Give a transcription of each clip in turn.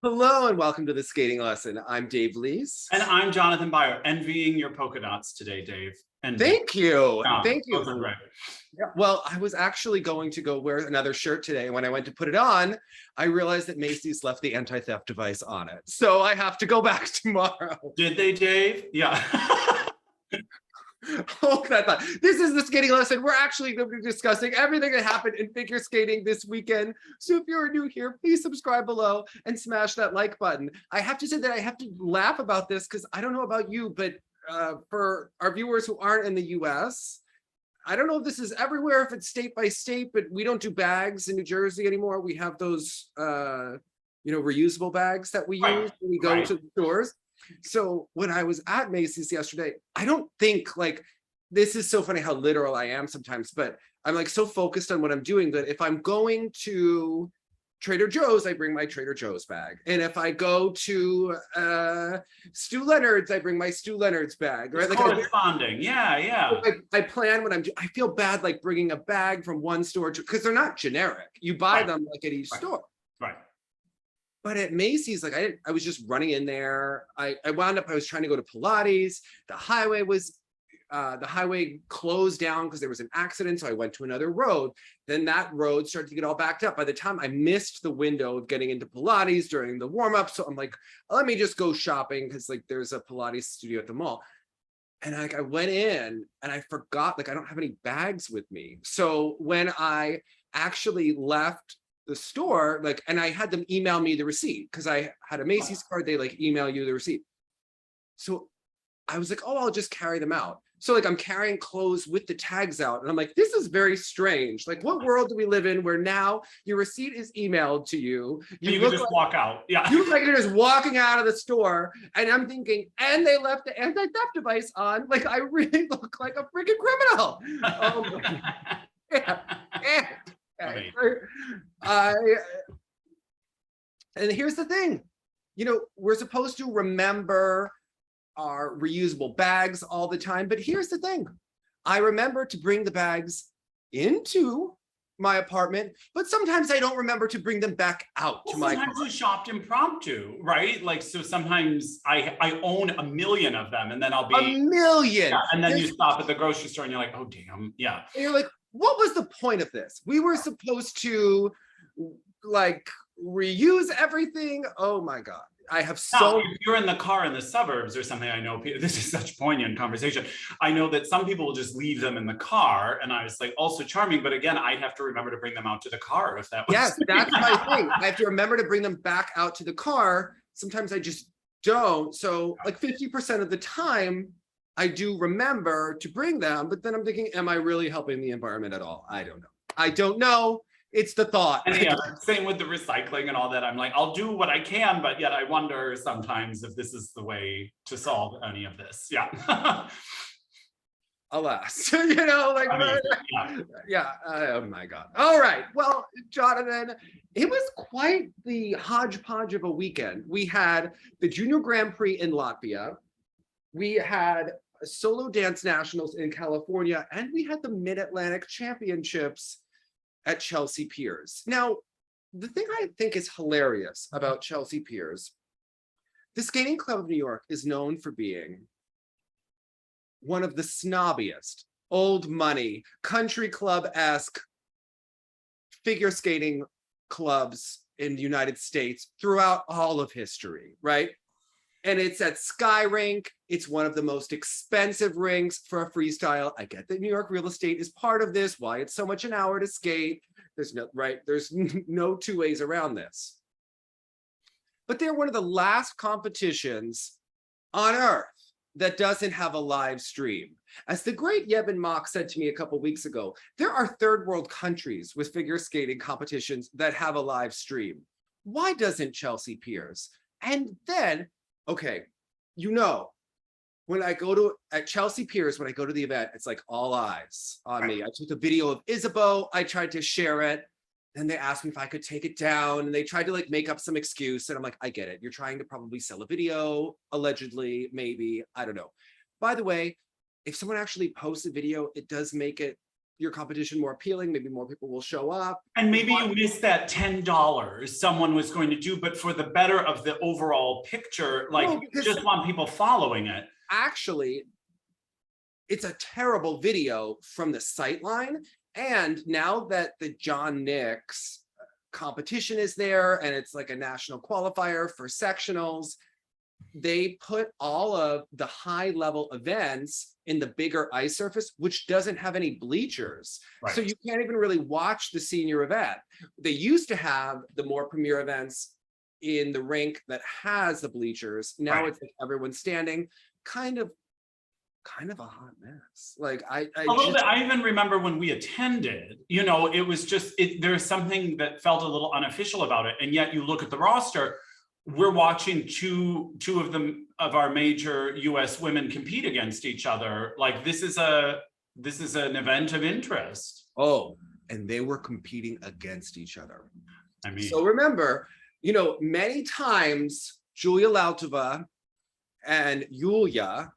Hello and welcome to the skating lesson. I'm Dave Lees. And I'm Jonathan Byer, envying your polka dots today, Dave. And Thank you. Thank you. Right. Yeah, well, I was actually going to go wear another shirt today. And when I went to put it on, I realized that Macy's left the anti-theft device on it. So I have to go back tomorrow. Did they, Dave? Yeah. Oh, I thought this is the skating lesson. We're actually going to be discussing everything that happened in figure skating this weekend. So if you're new here, please subscribe below and smash that like button. I have to say that I have to laugh about this because I don't know about you, but for our viewers who aren't in the US, I don't know if this is everywhere, if it's state by state, but we don't do bags in New Jersey anymore. We have those, reusable bags that we use when we go to the stores. So when I was at Macy's yesterday, I don't think this is so funny how literal I am sometimes, but I'm like so focused on what I'm doing that if I'm going to Trader Joe's, I bring my Trader Joe's bag. And if I go to Stu Leonard's, I bring my Stu Leonard's bag. Right? Corresponding, yeah. I plan when I feel bad like bringing a bag from one store because they're not generic. You buy them like at each store. Right. But at Macy's, I was just running in there. I was trying to go to Pilates. The highway closed down because there was an accident. So I went to another road. Then that road started to get all backed up. By the time I missed the window of getting into Pilates during the warm up. So I'm like, let me just go shopping because there's a Pilates studio at the mall. And I went in and I forgot, I don't have any bags with me. So when I actually left the store, and I had them email me the receipt because I had a Macy's card, they email you the receipt. So I was like, oh, I'll just carry them out. So I'm carrying clothes with the tags out. And I'm like, this is very strange. What world do we live in where now your receipt is emailed to you? You can just walk out. Yeah. You look like you're just walking out of the store. And I'm thinking, and they left the anti-theft device on. I really look like a freaking criminal. And here's the thing, we're supposed to remember our reusable bags all the time, but here's the thing. I remember to bring the bags into my apartment, but sometimes I don't remember to bring them back out to my car. Sometimes we shopped impromptu, right? So sometimes I own a million of them and then I'll be a million. Yeah, and then you stop at the grocery store and you're like, oh damn, yeah. And you're like, what was the point of this? We were supposed to reuse everything. Oh my God. I have if you're in the car in the suburbs or something, I know this is such poignant conversation. I know that some people will just leave them in the car, and I was also charming, but again, I'd have to remember to bring them out to the car if that was. Yes, that's my thing. I have to remember to bring them back out to the car. Sometimes I just don't. So 50% of the time, I do remember to bring them, but then I'm thinking, am I really helping the environment at all? I don't know. It's the thought. And yeah, same with the recycling and all that. I'm like, I'll do what I can, but yet I wonder sometimes if this is the way to solve any of this. Yeah. Alas, oh my God. All right. Well, Jonathan, it was quite the hodgepodge of a weekend. We had the Junior Grand Prix in Latvia. We had solo dance nationals in California, and we had the Mid-Atlantic Championships at Chelsea Piers. Now, the thing I think is hilarious about Chelsea Piers, the Skating Club of New York is known for being one of the snobbiest, old money, country club-esque figure skating clubs in the United States throughout all of history, right? And it's at Sky Rink. It's one of the most expensive rinks for a freestyle. I get that New York real estate is part of this, why it's so much an hour to skate. There's no two ways around this. But they're one of the last competitions on earth that doesn't have a live stream. As the great Yevon Mock said to me a couple weeks ago, there are third world countries with figure skating competitions that have a live stream. Why doesn't Chelsea Piers? And then, okay, when I go at Chelsea Piers, when I go to the event, it's all eyes on me. I took a video of Isabeau. I tried to share it. Then they asked me if I could take it down, and they tried to make up some excuse. And I'm like, I get it. You're trying to probably sell a video, allegedly, maybe, I don't know. By the way, if someone actually posts a video, it does make it your competition more appealing. Maybe more people will show up. And maybe you missed that $10 someone was going to do, but for the better of the overall picture, like you just want people following it. Actually, it's a terrible video from the sightline. And now that the John Nicks competition is there and it's like a national qualifier for sectionals, they put all of the high level events in the bigger ice surface, which doesn't have any bleachers. Right. So you can't even really watch the senior event. They used to have the more premier events in the rink that has the bleachers. Now it's like everyone's standing, kind of a hot mess. Like I little bit. I even remember when we attended, you know, it was just, there's something that felt a little unofficial about it. And yet you look at the roster, we're watching two of our major US women compete against each other. Like this is an event of interest. Oh, and they were competing against each other. I mean, so remember, you know, many times Julia Lautova and Yulia,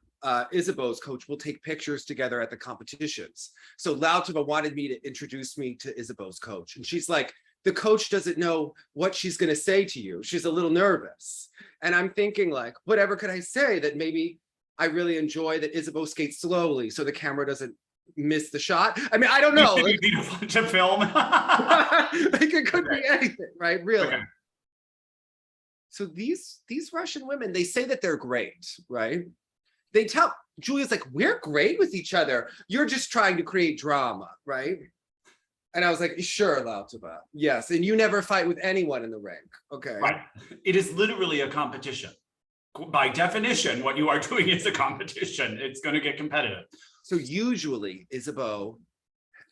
Isabeau's coach, will take pictures together at the competitions. So Lautova wanted me to introduce me to Isabeau's coach. And she's like, the coach doesn't know what she's going to say to you. She's a little nervous. And I'm thinking like, whatever could I say that maybe I really enjoy that Isabeau skates slowly so the camera doesn't miss the shot. I mean, I don't know. You need a bunch of film. Like it could be anything, right? Really. Okay. So these Russian women, they say that they're great, right? They tell, Julia's like, we're great with each other. You're just trying to create drama, right? And I was like, sure, Lautova. Yes, and you never fight with anyone in the rink, okay? Right. It is literally a competition. By definition, what you are doing is a competition. It's going to get competitive. So usually, Isabeau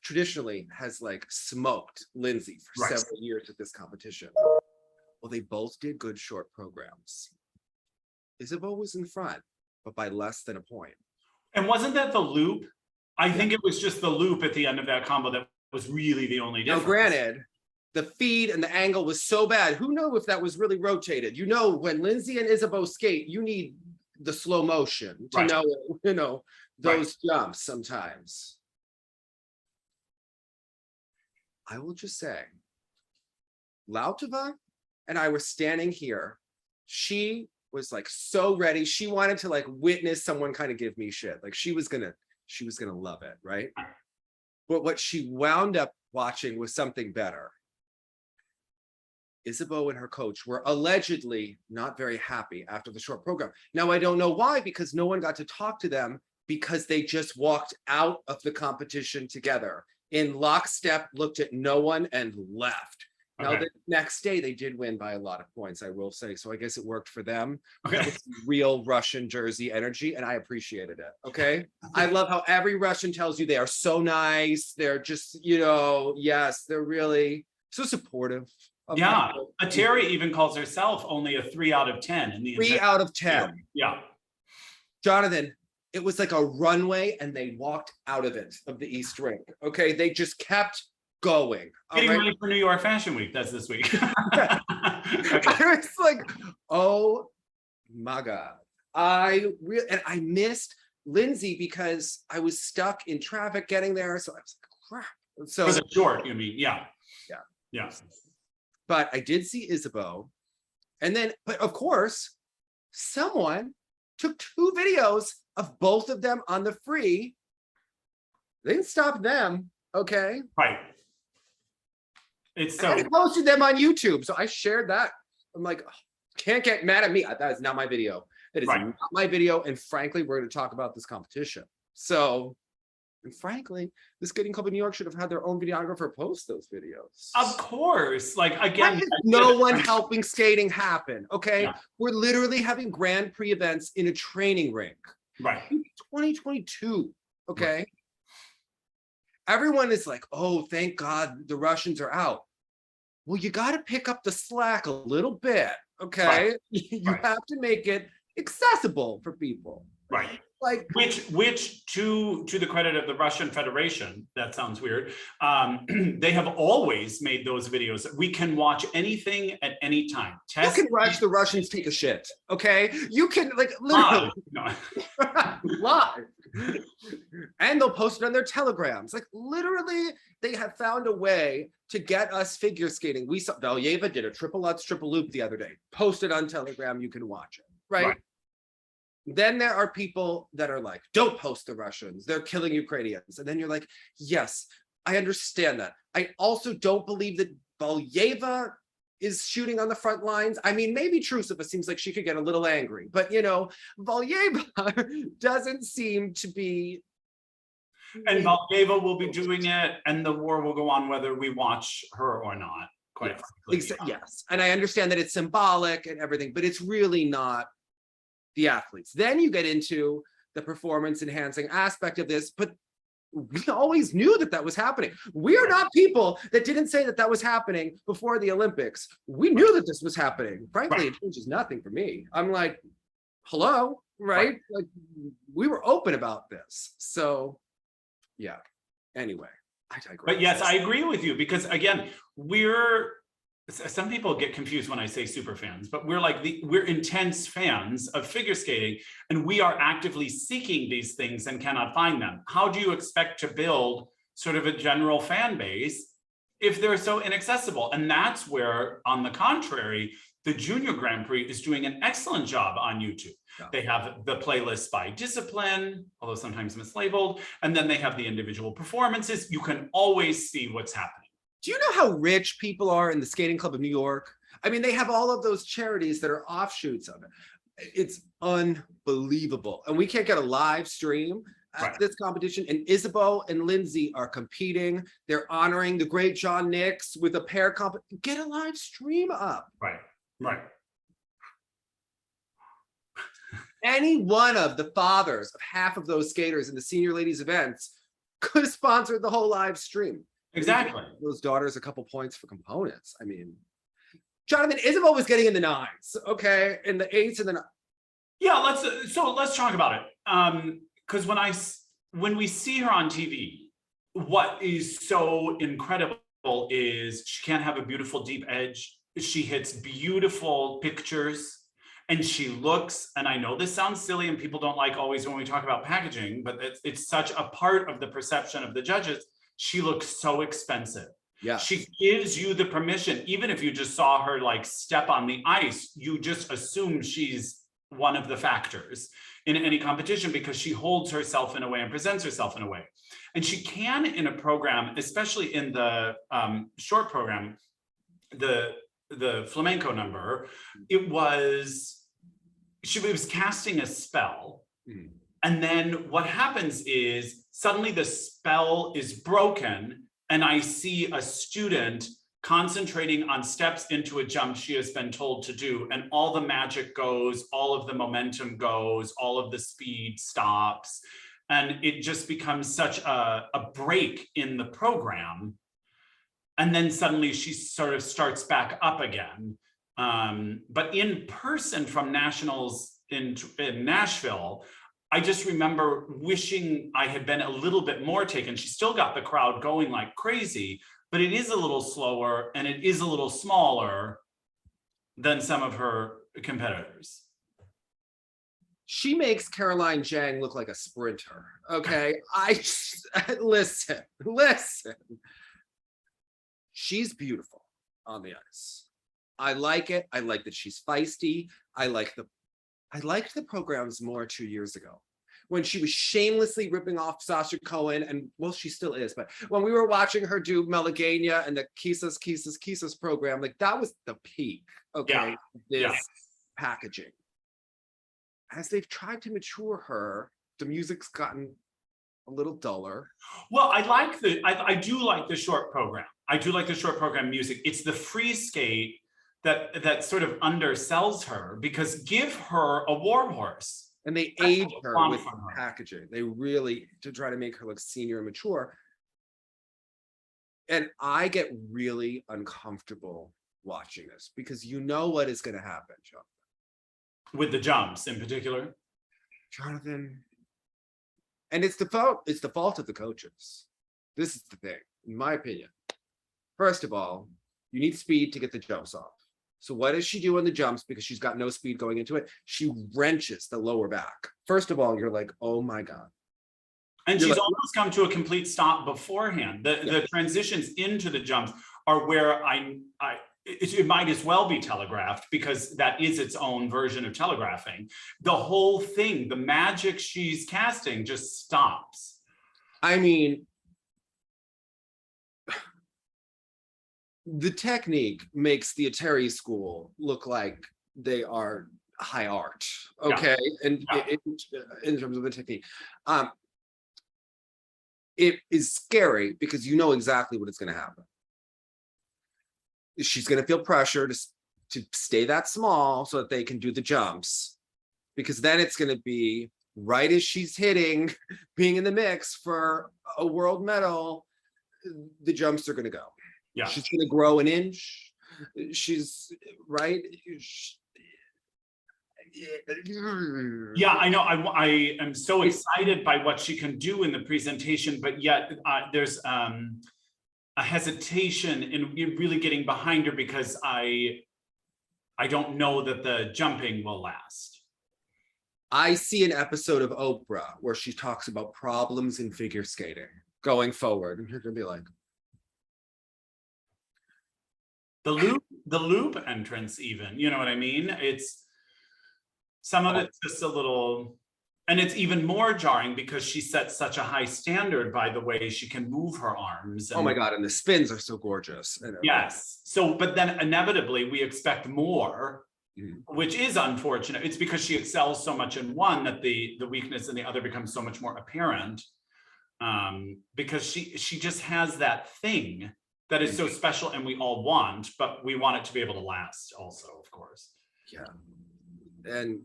traditionally has like smoked Lindsay for several years at this competition. Well, they both did good short programs. Isabeau was in front, but by less than a point. And wasn't that the loop? I think it was just the loop at the end of that combo that was really the only difference. Now, granted, the feed and the angle was so bad. Who knew if that was really rotated? You know, when Lindsay and Isabeau skate, you need the slow motion to know, you know, those jumps sometimes. I will just say, Lautova and I were standing here. She was like so ready. She wanted to like witness someone kind of give me shit. Like she was gonna love it, right? But what she wound up watching was something better. Isabeau and her coach were allegedly not very happy after the short program. Now, I don't know why, because no one got to talk to them because they just walked out of the competition together in lockstep, looked at no one and left. Now, the next day, they did win by a lot of points, I will say. So I guess it worked for them. That was real Russian jersey energy, and I appreciated it, okay? I love how every Russian tells you they are so nice. They're just, you know, yes, they're really so supportive. Yeah, Terry even calls herself only a 3 out of 10. In the 3 out of 10. Yeah. Jonathan, it was like a runway, and they walked out of it, of the East Rink, okay? They just kept going. Getting ready for New York Fashion Week. That's this week. I was like, oh my God. And I missed Lindsay because I was stuck in traffic getting there. So I was like, crap. So was it short, you mean? Yeah. Yeah. Yeah. But I did see Isabeau. And then, but of course, someone took 2 videos of both of them on the free. They didn't stop them. Okay. Right. It's so. I posted them on YouTube, so I shared that. I'm like, oh, can't get mad at me. That is not my video. That is not my video. And frankly, we're going to talk about this competition. So, and frankly, the Skating Club of New York should have had their own videographer post those videos. Of course. Like, again, no one helping skating happen. Okay. Yeah. We're literally having Grand Prix events in a training rink. Right. 2022. Okay. Right. Everyone is like, oh, thank God the Russians are out. Well, you got to pick up the slack a little bit, okay? Right. You have to make it accessible for people. Right. Like which to the credit of the Russian Federation, that sounds weird. They have always made those videos. We can watch anything at any time. You can watch the Russians take a shit, okay? You can like literally no. live. And they'll post it on their telegrams. Like literally, they have found a way to get us figure skating. We saw Valyeva did a triple Lutz triple loop the other day. Posted on Telegram, you can watch it, right? Then there are people that are like, don't post the Russians, they're killing Ukrainians. And then you're like, yes, I understand that. I also don't believe that Valyeva is shooting on the front lines. I mean, maybe Trusova seems like she could get a little angry, but you know, Valyeva doesn't seem to be. And Valyeva will be doing it, and the war will go on whether we watch her or not, quite frankly. Yes, and I understand that it's symbolic and everything, but it's really not the athletes. Then you get into the performance enhancing aspect of this, but we always knew that that was happening. We are not people that didn't say that that was happening before the Olympics. We knew that this was happening. Frankly, it changes nothing for me. I'm like, hello, right? Like, we were open about this. So, yeah. Anyway, I digress. But yes, I agree with you because again, some people get confused when I say super fans, but we're intense fans of figure skating, and we are actively seeking these things and cannot find them. How do you expect to build sort of a general fan base if they're so inaccessible? And that's where, on the contrary, the Junior Grand Prix is doing an excellent job on YouTube. Yeah. They have the playlists by discipline, although sometimes mislabeled, and then they have the individual performances. You can always see what's happening. Do you know how rich people are in the Skating Club of New York? I mean, they have all of those charities that are offshoots of it. It's unbelievable. And we can't get a live stream at this competition. And Isabeau and Lindsay are competing. They're honoring the great John Nix with a pair comp. Get a live stream up. Right. Any one of the fathers of half of those skaters in the senior ladies events could have sponsored the whole live stream. Exactly. Those daughters a couple points for components. I mean, Jonathan, Isabeau was getting in the 9s, okay, in the 8s and then. Yeah, let's talk about it. Because when we see her on TV, what is so incredible is she can have a beautiful deep edge. She hits beautiful pictures, and she looks. And I know this sounds silly, and people don't like always when we talk about packaging, but it's such a part of the perception of the judges. She looks so expensive. Yeah. She gives you the permission, even if you just saw her like step on the ice, you just assume she's one of the factors in any competition because she holds herself in a way and presents herself in a way. And she can, in a program, especially in the short program, the flamenco number, she was casting a spell. Mm. And then what happens is suddenly the spell is broken, and I see a student concentrating on steps into a jump she has been told to do, and all the magic goes, all of the momentum goes, all of the speed stops, and it just becomes such a break in the program. And then suddenly she sort of starts back up again. But in person from nationals in Nashville, I just remember wishing I had been a little bit more taken. She still got the crowd going like crazy, but it is a little slower and it is a little smaller than some of her competitors. She makes Caroline Zhang look like a sprinter, okay? Listen. She's beautiful on the ice. I like it. I like that she's feisty. I liked the programs more 2 years ago when she was shamelessly ripping off Sasha Cohen, and well, she still is, but when we were watching her do Meligania and the Kisses program, like that was the peak, okay, this packaging. As they've tried to mature her, the music's gotten a little duller. Well, I do like the short program. I do like the short program music. It's the free skate that sort of undersells her, because give her a war horse. And they age her with packaging. They really, to try to make her look senior and mature. And I get really uncomfortable watching this because you know what is going to happen, Jonathan. With the jumps in particular? Jonathan. And it's the fault of the coaches. This is the thing, in my opinion. First of all, you need speed to get the jumps off. So what does she do on the jumps? Because she's got no speed going into it. She wrenches the lower back. First of all, you're like, oh my God. And You're she's like, almost come to a complete stop beforehand. The transitions into the jumps are where it might as well be telegraphed, because that is its own version of telegraphing. The whole thing, the magic she's casting, just stops. I mean, the technique makes the Atari school look like they are high art, okay? And in terms of the technique. It is scary because you know exactly what is going to happen. She's going to feel pressure to stay that small so that they can do the jumps, because then it's going to be right as she's hitting, being in the mix for a world medal, the jumps are going to go. Yeah, she's going to grow an inch. She's right. Yeah, I know. I am so excited by what she can do in the presentation, but yet there's a hesitation in really getting behind her, because I don't know that the jumping will last. I see an episode of Oprah where she talks about problems in figure skating going forward, and you're gonna be like, the loop entrance, even, you know what I mean? It's some of it's just a little, and it's even more jarring because she sets such a high standard by the way she can move her arms. oh my God, and the spins are so gorgeous. Yes. So, but then inevitably we expect more, which is unfortunate. It's because she excels so much in one that the weakness in the other becomes so much more apparent. Because she just has that thing that is so special and we all want, but we want it to be able to last also, of course. Yeah. And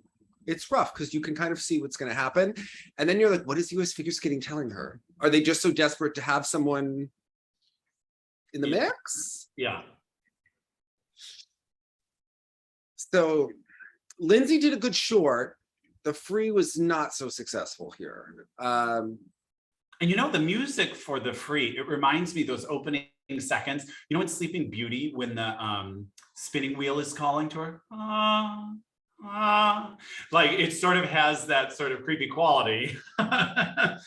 it's rough because you can kind of see what's going to happen. And then you're like, what is US Figure Skating telling her? Are they just so desperate to have someone in the mix? Yeah. So Lindsay did a good short. The free was not so successful here. And you know, the music for the free, it reminds me those opening seconds. You know, in Sleeping Beauty, when the spinning wheel is calling to her? Like it sort of has that sort of creepy quality. That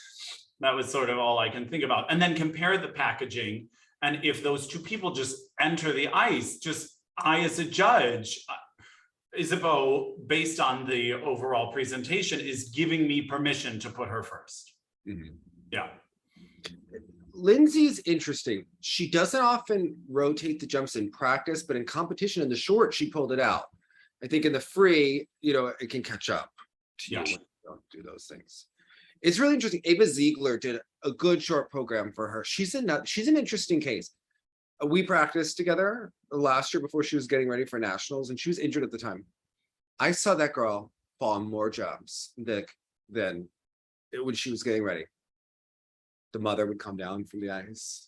was sort of all I can think about. And then compare the packaging. And if those two people just enter the ice, just I as a judge, Isabeau, based on the overall presentation, is giving me permission to put her first. Yeah. Lindsay's interesting. She doesn't often rotate the jumps in practice, but in competition in the short, she pulled it out. I think in the free, you know, it can catch up to you when you don't do those things. It's really interesting. Ava Ziegler did a good short program for her. She's an interesting case. We practiced together last year before she was getting ready for nationals, and she was injured at the time. I saw that girl fall on more jumps than when she was getting ready. The mother would come down from the ice,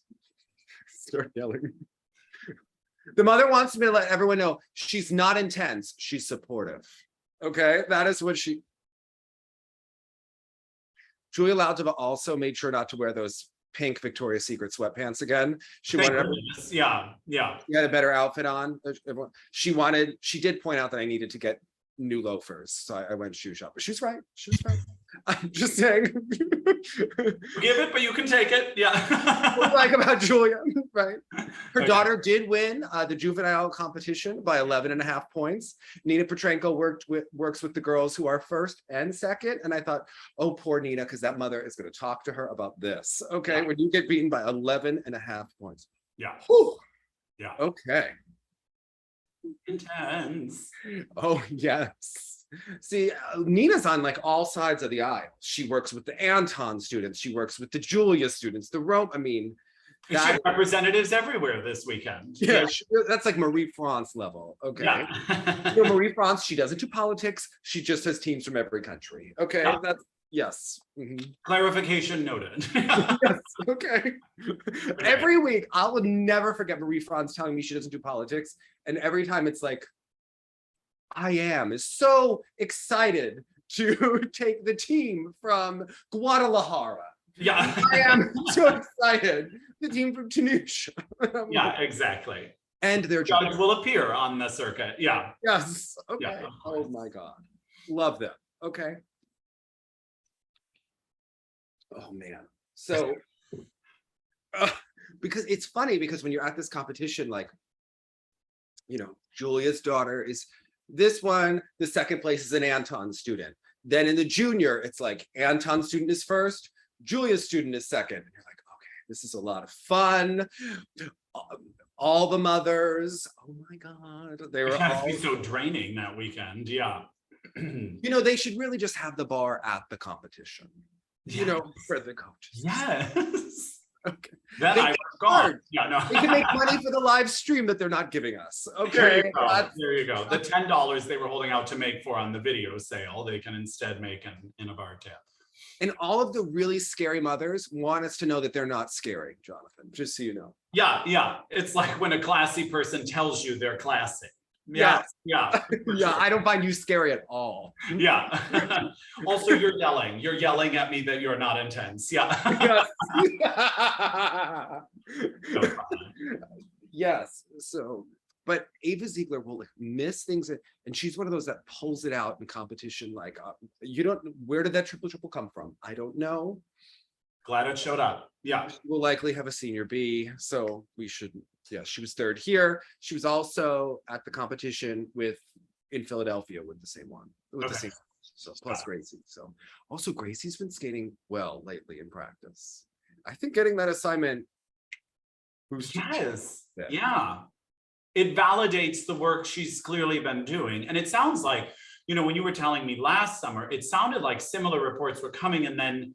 start yelling. The mother wants me to let everyone know she's not intense, she's supportive. Okay, that is what she. Julia Lautova also made sure not to wear those pink Victoria's Secret sweatpants again. She wanted, yeah. She had a better outfit on. She did point out that I needed to get new loafers, so I went shoe shopping. She's right. I'm just saying. Give it, but you can take it. Yeah. What I like about Julia, right? Her daughter did win the juvenile competition by 11.5 points. Nina Petrenko works with the girls who are first and second, and I thought, oh, poor Nina, because that mother is going to talk to her about this. Okay, when you get beaten by 11.5 points. Yeah. Whew. Yeah. Okay. Intense. Oh yes. See, Nina's on like all sides of the aisle. She works with the Anton students. She works with the Julia students. The Rome. I mean, she had representatives everywhere this weekend. Yeah, that's like Marie France level. Okay. Yeah. You know, Marie France, she doesn't do politics. She just has teams from every country. Okay. Yeah. That's yes. Clarification noted. Yes. Okay. Every week, I will never forget Marie France telling me she doesn't do politics, and every time it's like, I is so excited to take the team from Guadalajara. Yeah. I am so excited. The team from Tunisia. Yeah, exactly. And their judge will appear on the circuit. Yeah. Yes. Okay. Yeah, oh my God. Love them. Okay. Oh man. So because it's funny because when you're at this competition, like, you know, Julia's daughter is this one, the second place is an Anton student. Then in the junior, it's like Anton's student is first, Julia's student is second. And you're like, okay, this is a lot of fun. All the mothers, oh my God, they were all be so draining that weekend. Yeah. You know, they should really just have the bar at the competition, you know, for the coaches. Yes. Okay. Then I forgot. Yeah, no. They can make money for the live stream that they're not giving us. Okay. There you go. There you go. The $10 they were holding out to make for on the video sale, they can instead make in a bar tab. And all of the really scary mothers want us to know that they're not scary, Jonathan, just so you know. Yeah, yeah. It's like when a classy person tells you they're classy. Yeah, yeah. Yeah, I don't find you scary at all. Yeah. Also, you're yelling. You're yelling at me that you're not intense. Yeah. Yes. Yes. So, but Ava Ziegler will like miss things, and she's one of those that pulls it out in competition. Like, you don't. Where did that triple come from? I don't know. Glad it showed up. Yeah. We'll likely have a senior B, so we shouldn't. Yeah, she was third here. She was also at the competition in Philadelphia with the same one. With the same, so plus Gracie. So also Gracie's been skating well lately in practice. I think getting that assignment Yes. Yeah. It validates the work she's clearly been doing. And it sounds like, you know, when you were telling me last summer, it sounded like similar reports were coming and then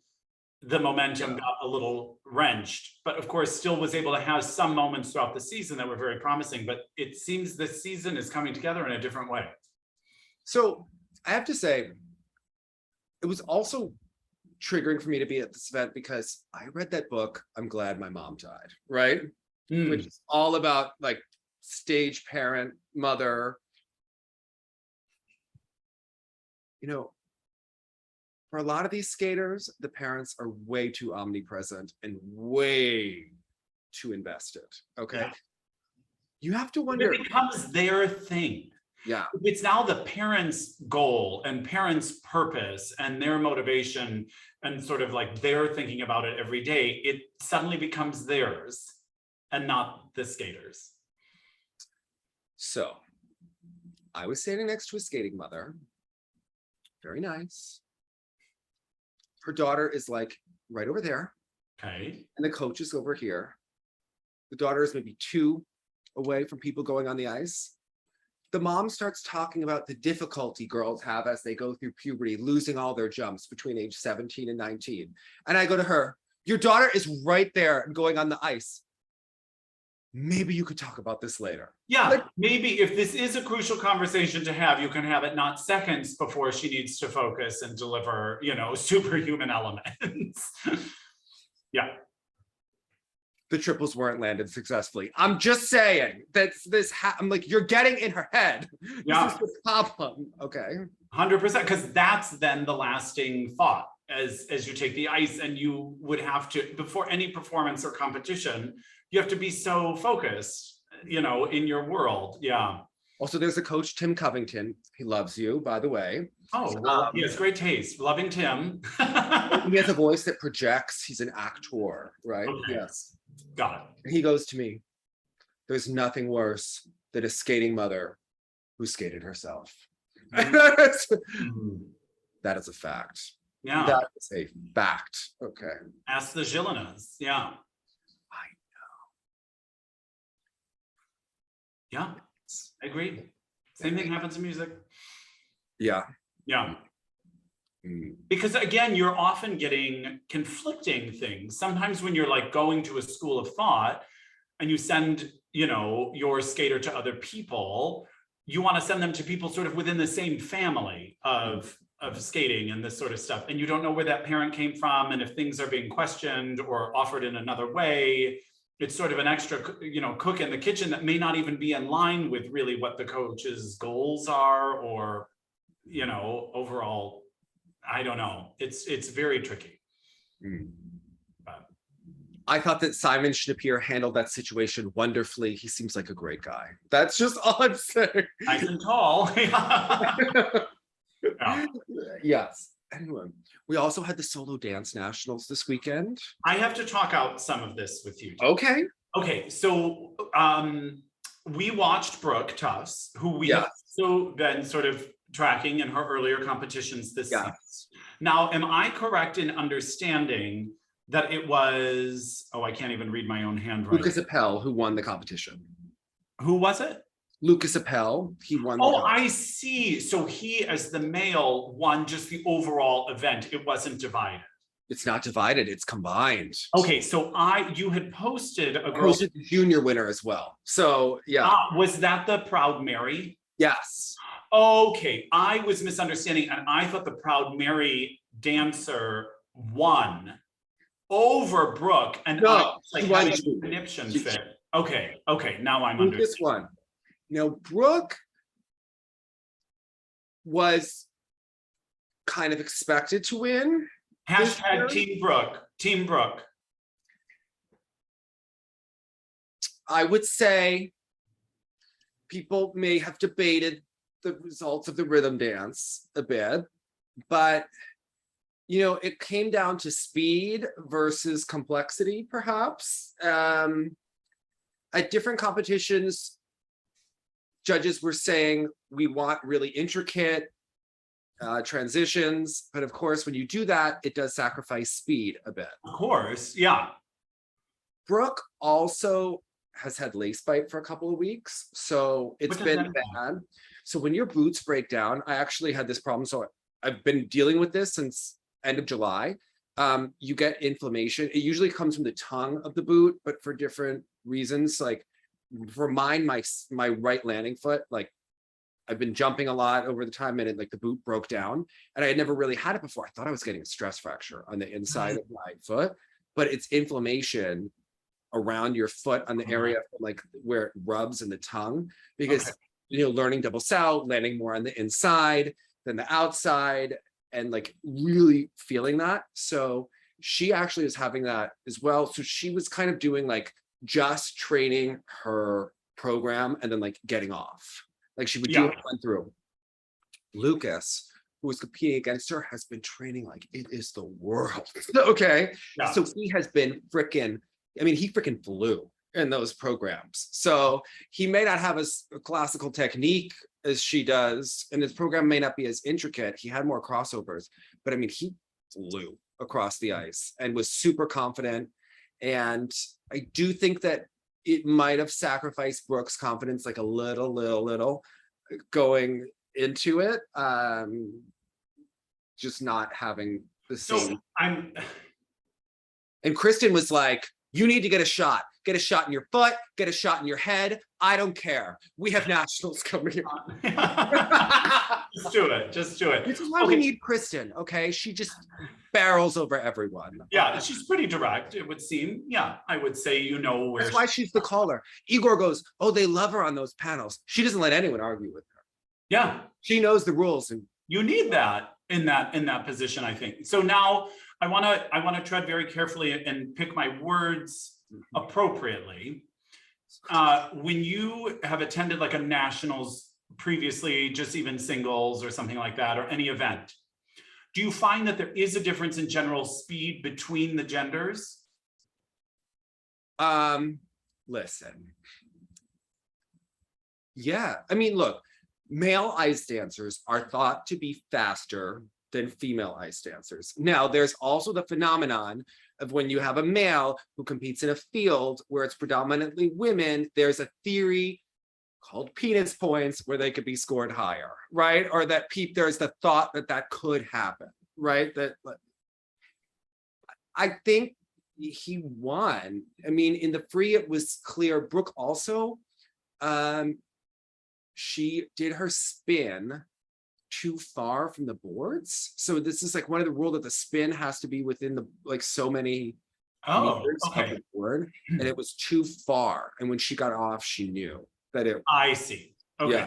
the momentum got a little wrenched, but of course still was able to have some moments throughout the season that were very promising, but it seems this season is coming together in a different way. So I have to say, it was also triggering for me to be at this event because I read that book, I'm Glad My Mom Died, right? Which is all about like stage parent, mother. You know, for a lot of these skaters, the parents are way too omnipresent and way too invested. Okay. Yeah. You have to wonder. It becomes their thing. Yeah. It's now the parents' goal and parents' purpose and their motivation and sort of like they're thinking about it every day. It suddenly becomes theirs and not the skaters. So I was standing next to a skating mother. Very nice. Her daughter is like right over there. Okay. And the coach is over here. The daughter is maybe 2 away from people going on the ice. The mom starts talking about the difficulty girls have as they go through puberty, losing all their jumps between age 17 and 19. And I go to her, your daughter is right there and going on the ice. Maybe you could talk about this later. Yeah, like, maybe if this is a crucial conversation to have, you can have it not seconds before she needs to focus and deliver, you know, superhuman elements. Yeah. The triples weren't landed successfully. I'm just saying that I'm like, you're getting in her head. Yeah. This is the problem. Okay. 100%, because that's then the lasting thought as you take the ice, and you would have to, before any performance or competition, you have to be so focused, you know, in your world. Yeah. Also, there's a coach, Tim Covington. He loves you, by the way. Oh, well, he has great taste. Loving Tim. He has a voice that projects. He's an actor, right? Okay. Yes. Got it. And he goes to me, there's nothing worse than a skating mother who skated herself. Mm. That is a fact. Yeah. That is a fact. Okay. Ask the Zhilinas. Yeah. Yeah, I agree. Same thing happens in music. Yeah. Yeah. Because again, you're often getting conflicting things. Sometimes when you're like going to a school of thought and you send, you know, your skater to other people, you want to send them to people sort of within the same family of skating and this sort of stuff. And you don't know where that parent came from and if things are being questioned or offered in another way. It's sort of an extra, you know, cook in the kitchen that may not even be in line with really what the coach's goals are, or, you know, overall, I don't know. It's very tricky. But I thought that Simon Schnapier handled that situation wonderfully. He seems like a great guy. That's just all I'm saying. Nice and tall. Yeah. Yes. anyway, we also had the solo dance nationals this weekend. I have to talk out some of this with you. Okay. Okay, so we watched Brooke Tufts, who we have also been sort of tracking in her earlier competitions this season. Now, am I correct in understanding that it was, oh, I can't even read my own handwriting. Lucas Appel, who won the competition. Who was it? Lucas Appel, he won. Oh, I see. So he, as the male, won just the overall event. It wasn't divided. It's not divided, it's combined. Okay, so you had posted a girl. Posted the junior winner as well. So yeah. Was that the Proud Mary? Yes. Okay, I was misunderstanding, and I thought the Proud Mary dancer won over Brooke, and no, like having a conniption fit. Okay, now I'm understanding. This one. Now, Brooke was kind of expected to win. Hashtag Team Brooke. Team Brooke. I would say people may have debated the results of the rhythm dance a bit, but you know, it came down to speed versus complexity, perhaps. At different competitions, judges were saying we want really intricate transitions, but of course, when you do that, it does sacrifice speed a bit. Of course, yeah. Brooke also has had lace bite for a couple of weeks, so it's been bad. So when your boots break down, I actually had this problem, so I've been dealing with this since end of July. You get inflammation. It usually comes from the tongue of the boot, but for different reasons. Like for mine, my right landing foot, like I've been jumping a lot over the time, and like the boot broke down, and I had never really had it before. I thought I was getting a stress fracture on the inside of my foot, but it's inflammation around your foot on the area like where it rubs in the tongue, because you know, learning double sout, landing more on the inside than the outside, and like really feeling that. So she actually is having that as well. So she was kind of doing like just training her program and then like getting off. Like she would do it, went through. Lucas, who was competing against her, has been training like it is the world. Okay. Yeah. So he has been freaking, I mean, he freaking flew in those programs. So he may not have as a classical technique as she does, and his program may not be as intricate. He had more crossovers, but I mean, he flew across the ice and was super confident. And I do think that it might have sacrificed Brooke's confidence like a little going into it. Just not having the same. And Kristen was like, you need to get a shot in your foot, get a shot in your head. I don't care. We have nationals coming on. Just do it. This is why we need Kristen, okay? She just barrels over everyone. Yeah, she's pretty direct, it would seem. Yeah, I would say you know where. That's why she's the caller. Igor goes, oh, they love her on those panels. She doesn't let anyone argue with her. Yeah. She knows the rules. And you need that in that position, I think. So now I want to tread very carefully and pick my words appropriately. When you have attended like a nationals previously, just even singles or something like that, or any event, do you find that there is a difference in general speed between the genders? Listen. Yeah, I mean, look, male ice dancers are thought to be faster than female ice dancers. Now, there's also the phenomenon of when you have a male who competes in a field where it's predominantly women, there's a theory called penis points where they could be scored higher, right? Or that there's the thought that that could happen, right? That I think he won. I mean, in the free, it was clear. Brooke also, she did her spin too far from the boards. So this is like one of the rules that the spin has to be within the like so many meters of the board, and it was too far. And when she got off, she knew that it. I see. Okay. Yeah.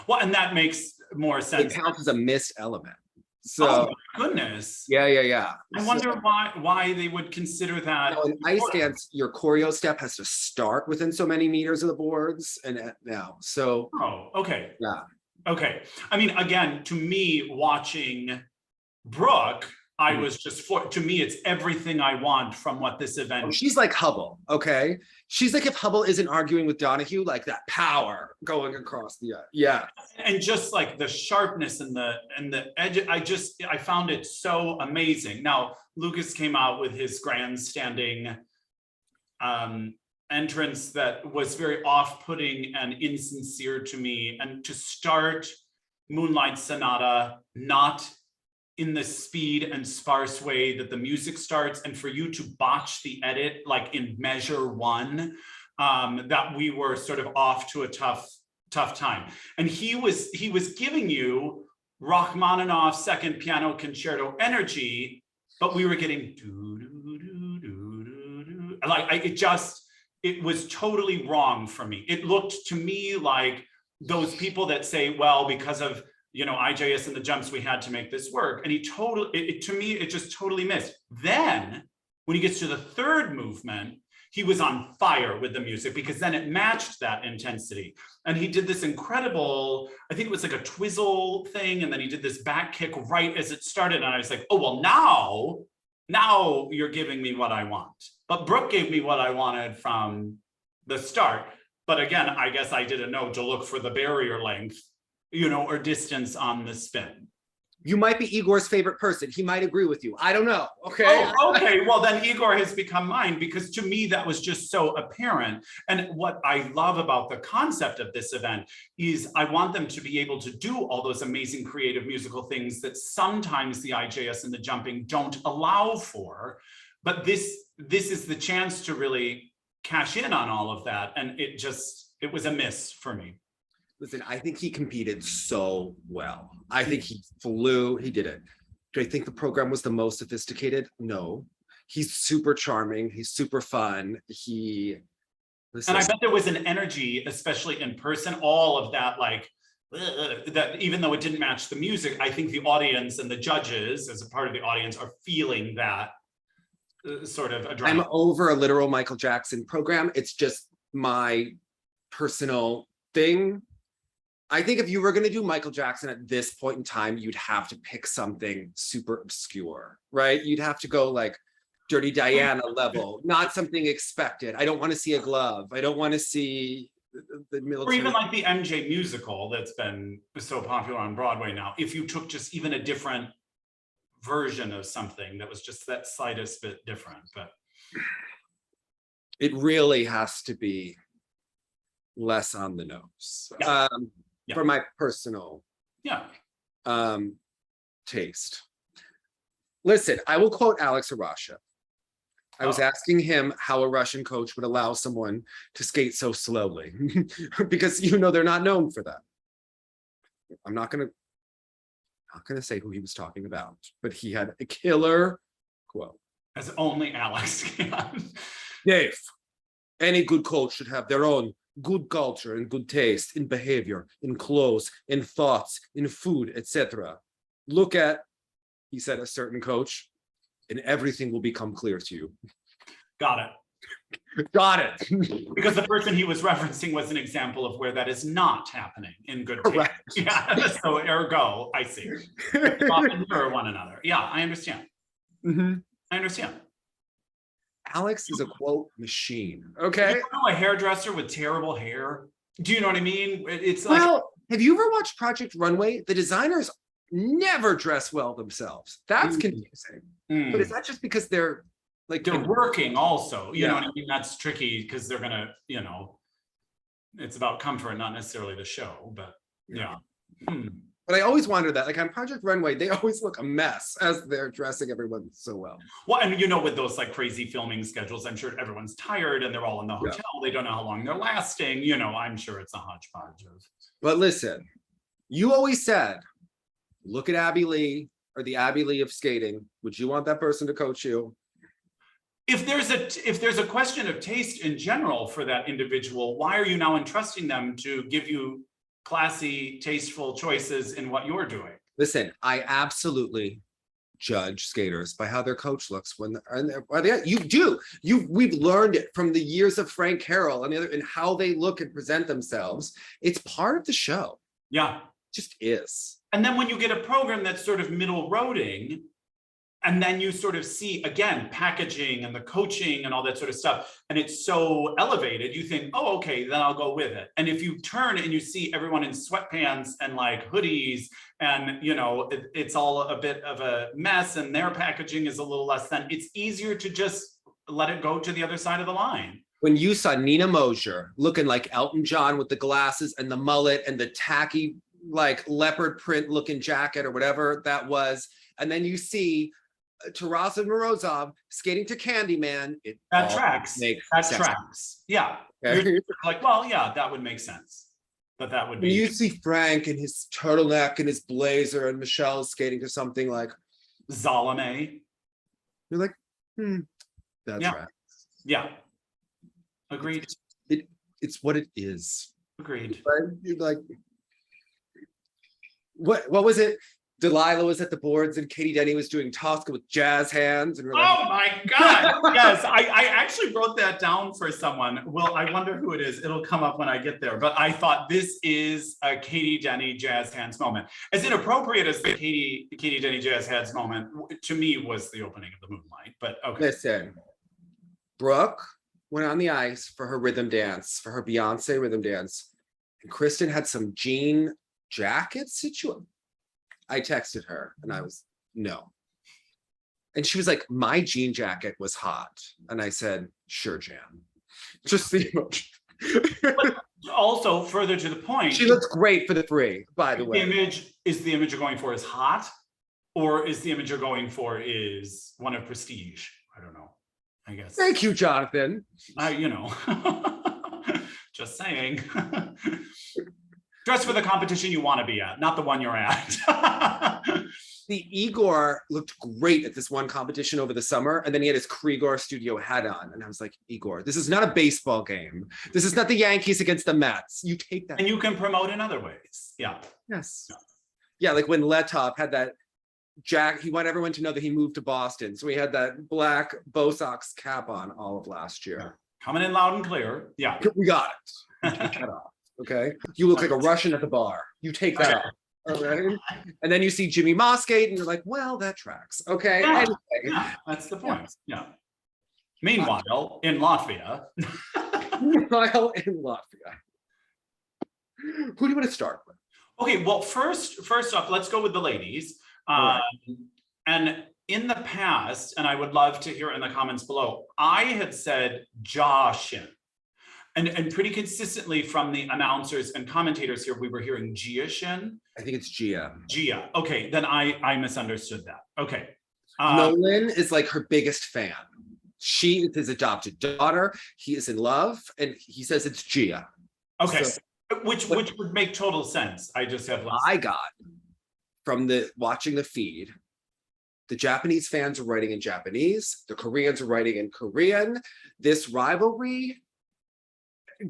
Well, and that makes more sense. It counts as a missed element. So, oh my goodness. Yeah. I wonder why they would consider that. You know, in ice dance, your choreo step has to start within so many meters of the boards, and now so. Oh, okay. Yeah. Okay. I mean, again, to me, watching Brooke, I was just to me, it's everything I want from what this event. Oh, she's like Hubble, okay? She's like if Hubble isn't arguing with Donahue, like that power going across the yeah. And just like the sharpness and the edge, I found it so amazing. Now, Lucas came out with his grandstanding entrance that was very off-putting and insincere to me. And to start Moonlight Sonata not in the speed and sparse way that the music starts, and for you to botch the edit like in measure one, that we were sort of off to a tough time. And he was giving you Rachmaninoff's second piano concerto energy, but we were getting like it was totally wrong for me. It looked to me like those people that say, well, because of IJS and the jumps, we had to make this work. And to me, it just totally missed. Then when he gets to the third movement, he was on fire with the music because then it matched that intensity. And he did this incredible, I think it was like a twizzle thing. And then he did this back kick right as it started. And I was like, oh, well, now you're giving me what I want. But Brooke gave me what I wanted from the start. But again, I guess I didn't know to look for the barrier length, or distance on the spin. You might be Igor's favorite person. He might agree with you. I don't know. Okay. Oh, okay. Well, then Igor has become mine because to me, that was just so apparent. And what I love about the concept of this event is I want them to be able to do all those amazing creative musical things that sometimes the IJS and the jumping don't allow for. But this is the chance to really cash in on all of that. And it was a miss for me. Listen, I think he competed so well. I think he did it. Do I think the program was the most sophisticated? No. He's super charming. He's super fun. And I bet there was an energy, especially in person, all of that, like, that even though it didn't match the music, I think the audience and the judges, as a part of the audience, are feeling that sort of adrenaline. I'm over a literal Michael Jackson program. It's just my personal thing. I think if you were going to do Michael Jackson at this point in time, you'd have to pick something super obscure, right? You'd have to go like Dirty Diana level, not something expected. I don't want to see a glove. I don't want to see the military. Or even like the MJ musical that's been so popular on Broadway now. If you took just even a different version of something that was just that slightest bit different, but it really has to be less on the nose. Yeah. For my personal taste. Listen, I will quote Alex Arasha. I was asking him how a Russian coach would allow someone to skate so slowly because they're not known for that. I'm not gonna say who he was talking about, but he had a killer quote. As only Alex can. Dave, any good coach should have their own good culture and good taste in behavior, in clothes, in thoughts, in food, etc. Look at, he said, a certain coach, and everything will become clear to you. Got it. Got it. Because the person he was referencing was an example of where that is not happening in good taste. Correct. Yeah. So ergo, I see. Often mirror one another. Yeah, I understand. Mm-hmm. I understand. Alex is a quote machine. Okay. You know a hairdresser with terrible hair? Do you know what I mean? It's like, well, have you ever watched Project Runway? The designers never dress well themselves. That's confusing. But is that just because they're working also? You know what I mean? That's tricky because they're gonna, it's about comfort, not necessarily the show, but yeah. But I always wonder that, like on Project Runway, they always look a mess as they're dressing everyone so well. Well, and with those like crazy filming schedules, I'm sure everyone's tired and they're all in the hotel. They don't know how long they're lasting. I'm sure it's a hodgepodge of. But listen, you always said, look at Abby Lee or the Abby Lee of skating. Would you want that person to coach you? If there's a question of taste in general for that individual, why are you now entrusting them to give you classy, tasteful choices in what you're doing? Listen, I absolutely judge skaters by how their coach looks when we've learned it from the years of Frank Carroll and how they look and present themselves. It's part of the show. Yeah. It just is. And then when you get a program that's sort of middle roading, and then you sort of see, again, packaging and the coaching and all that sort of stuff, and it's so elevated, you think, oh, okay, then I'll go with it. And if you turn and you see everyone in sweatpants and like hoodies, and it's all a bit of a mess, and their packaging is a little less than, it's easier to just let it go to the other side of the line. When you saw Nina Mosier looking like Elton John with the glasses and the mullet and the tacky, like leopard print looking jacket or whatever that was, and then you see Taras and Morozov skating to Candyman, that tracks. That tracks. Yeah. Okay. You're like, well, yeah, that would make sense. That would be. You see Frank and his turtleneck and his blazer, and Michelle skating to something like Zalame. You're like, that's right. Yeah. Agreed. It's what it is. Agreed. You're like, what was it? Delilah was at the boards and Katie Denny was doing Tosca with jazz hands. And we're like, oh my God. Yes, I actually wrote that down for someone. Well, I wonder who it is. It'll come up when I get there. But I thought this is a Katie Denny jazz hands moment. As inappropriate as the Katie Denny jazz hands moment, to me, was the opening of the Moonlight. But okay. Listen, Brooke went on the ice for her rhythm dance, for her Beyonce rhythm dance. And Kristen had some jean jacket situation. I texted her and I was, no. And she was like, my jean jacket was hot. And I said, sure, Jan. Just the emotion. Also, further to the point. She looks great for the free, by the way. Is the image you're going for is hot? Or is the image you're going for is one of prestige? I don't know, I guess. Thank you, Jonathan. Just saying. Dress for the competition you want to be at, not the one you're at. The Igor looked great at this one competition over the summer, and then he had his Krieger studio hat on, and I was like, Igor, this is not a baseball game. This is not the Yankees against the Mets. You take that. And you can promote in other ways. Yeah. Yes. Yeah, like when Letov had that he wanted everyone to know that he moved to Boston, so he had that black Bo Sox cap on all of last year. Coming in loud and clear. Yeah. We got it. Take that off. Okay, you look like a Russian at the bar. You take that off. All right, and then you see Jimmy Moskate, and you're like, "Well, that tracks." Okay, yeah, anyway. Yeah, that's the point. Yeah. Meanwhile, in Latvia. Meanwhile, in Latvia. Who do you want to start with? Okay, well, first off, let's go with the ladies. Right. And in the past, and I would love to hear in the comments below, I had said Jia Shin. And pretty consistently from the announcers and commentators here, we were hearing Jia Shin. I think it's Jia. Jia. Okay, then I misunderstood that. Okay. Nolan is like her biggest fan. She is his adopted daughter. He is in love, and he says it's Jia. Okay, so, which would make total sense. I just have less. I got from watching the feed. The Japanese fans are writing in Japanese. The Koreans are writing in Korean. This rivalry,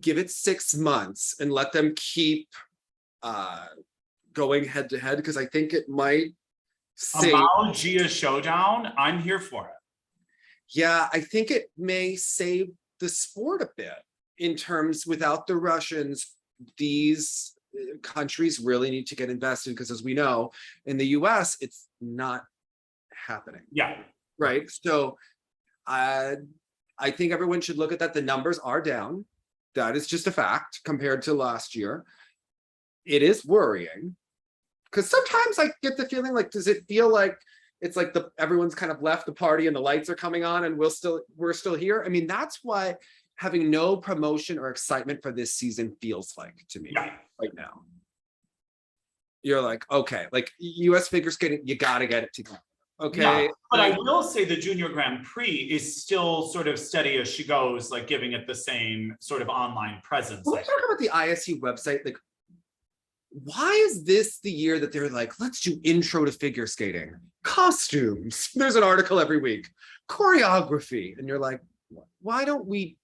give it 6 months and let them keep going head to head, because I think it might save. About Gia showdown, I'm here for it. Yeah, I think it may save the sport a bit in terms, without the Russians, these countries really need to get invested, because as we know, in the US, it's not happening. Yeah. Right. So I think everyone should look at that. The numbers are down. That is just a fact compared to last year. It is worrying, because sometimes I get the feeling like, does it feel like it's like everyone's kind of left the party and the lights are coming on and we're still here? I mean, that's what having no promotion or excitement for this season feels like to me right now. You're like, okay, like US figure skating, you got to get it together. Okay. Yeah, but I will say the Junior Grand Prix is still sort of steady as she goes, like giving it the same sort of online presence. When we talk about the ISU website, like, why is this the year that they're like, let's do intro to figure skating, costumes? There's an article every week, choreography. And you're like, why don't we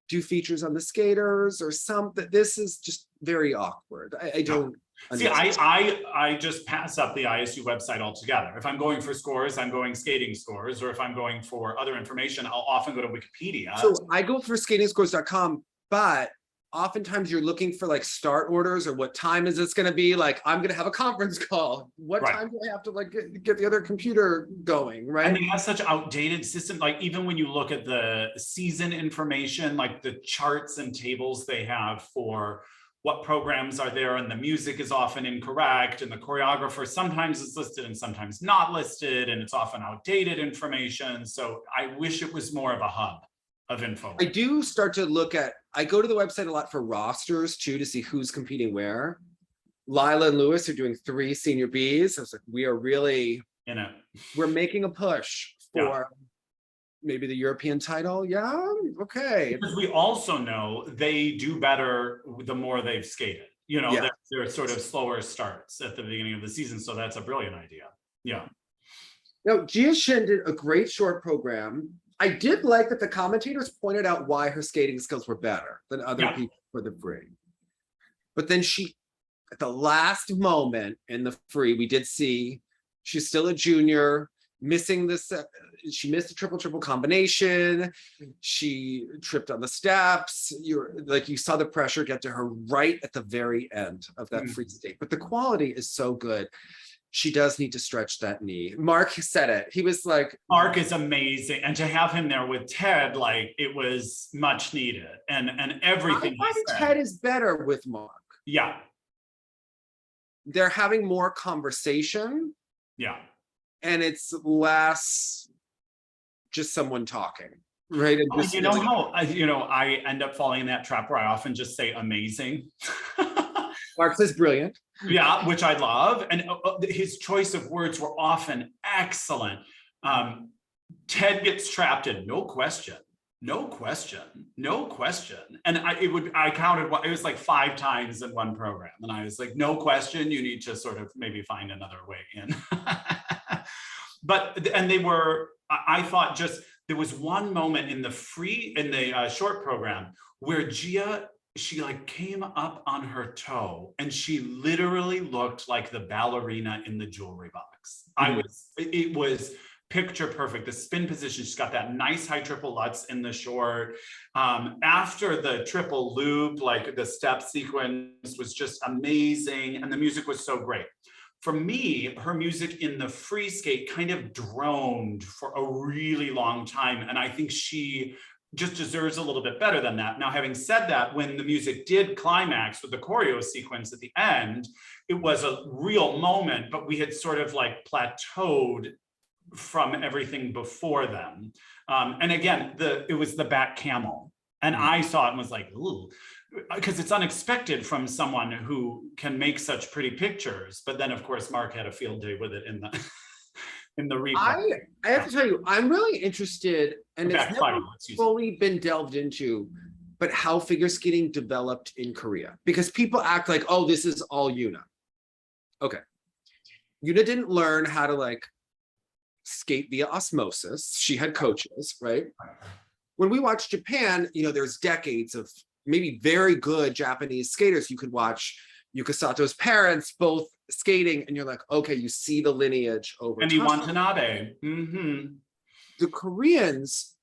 do features on the skaters or something? This is just very awkward. I don't. See, I just pass up the ISU website altogether. If I'm going for scores, I'm going skating scores, or if I'm going for other information, I'll often go to Wikipedia. So I go for skatingscores.com, but oftentimes you're looking for like start orders, or what time is this going to be? Like, I'm going to have a conference call. What Right. time do I have to like get the other computer going, right? And they have such outdated system. Like even when you look at the season information, like the charts and tables they have for what programs are there, and the music is often incorrect, and the choreographer sometimes is listed and sometimes not listed, and it's often outdated information. So I wish it was more of a hub of info. I do start to look at, I go to the website a lot for rosters too, to see who's competing where. Lila and Lewis are doing 3 senior Bs. I was like, we are really, You know, we're making a push for maybe the European title. Yeah, okay. because we also know they do better the more they've skated. You know, Yeah. they're sort of slower starts at the beginning of the season. So that's a brilliant idea. Yeah. Now, Jia Shin did a great short program. I did like that the commentators pointed out why her skating skills were better than other people for the free. But then she, at the last moment in the free, we did see she's still a junior, missing this. She missed a triple combination. She tripped on the steps. You saw the pressure get to her right at the very end of that free skate. But the quality is so good. She does need to stretch that knee. Mark said it. He was like, Mark is amazing. And to have him there with Ted, like it was much needed. And everything. I find Ted is better with Mark. Yeah. They're having more conversation. Yeah. And it's less just someone talking, right? And just, you know how I end up falling in that trap where I often just say amazing. Mark says brilliant. Yeah, which I love. And his choice of words were often excellent. Ted gets trapped in no question, no question, no question. And I counted, it was like 5 times in one program. And I was like, no question, you need to sort of maybe find another way in. I thought there was one moment in the short program where Jia, she like came up on her toe and she literally looked like the ballerina in the jewelry box. It was picture perfect. The spin position, she's got that nice high triple lutz in the short. After the triple loop, like the step sequence was just amazing. And the music was so great. For me, her music in the free skate kind of droned for a really long time. And I think she just deserves a little bit better than that. Now, having said that, when the music did climax with the choreo sequence at the end, it was a real moment, but we had sort of like plateaued from everything before them. And again, it was the back camel. And I saw it and was like, ooh, because it's unexpected from someone who can make such pretty pictures. But then, of course, Mark had a field day with it in the in the replay. I have to tell you, I'm really interested, and it's never fully been delved into, but how figure skating developed in Korea. Because people act like, oh, this is all Yuna. Okay. Yuna didn't learn how to like skate via osmosis. She had coaches, right? When we watch Japan, there's decades of maybe very good Japanese skaters. You could watch Yuka Sato's parents both skating, and you're like, okay, you see the lineage over time. And Watanabe. Mm-hmm. The Koreans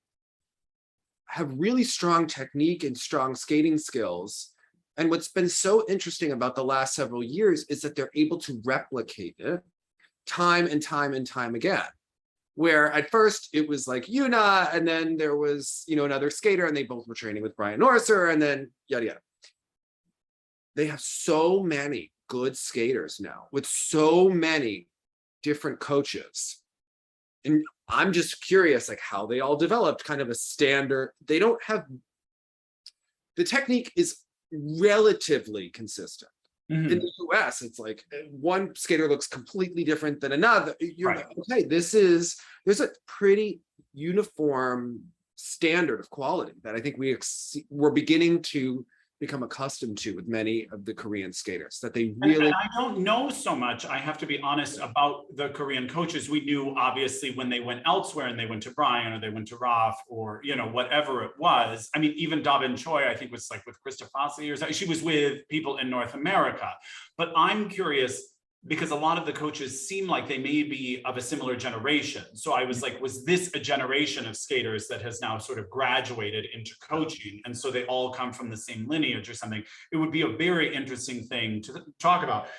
have really strong technique and strong skating skills. And what's been so interesting about the last several years is that they're able to replicate it time and time and time again. Where at first it was like Yuna, and then there was, another skater, and they both were training with Brian Norser, and then yada, yada. They have so many good skaters now with so many different coaches. And I'm just curious, like how they all developed kind of a standard. They don't have, the technique is relatively consistent. In the US, it's like one skater looks completely different than another. You're like, okay, there's a pretty uniform standard of quality that I think we're beginning to become accustomed to with many of the Korean skaters, that they really... And I don't know so much, I have to be honest, about the Korean coaches. We knew obviously when they went elsewhere and they went to Brian or they went to Raf or, whatever it was. I mean, even Dabin Choi, I think was like with Krista Fossey or something. She was with people in North America. But I'm curious, because a lot of the coaches seem like they may be of a similar generation. So I was like, was this a generation of skaters that has now sort of graduated into coaching? And so they all come from the same lineage or something. It would be a very interesting thing to talk about.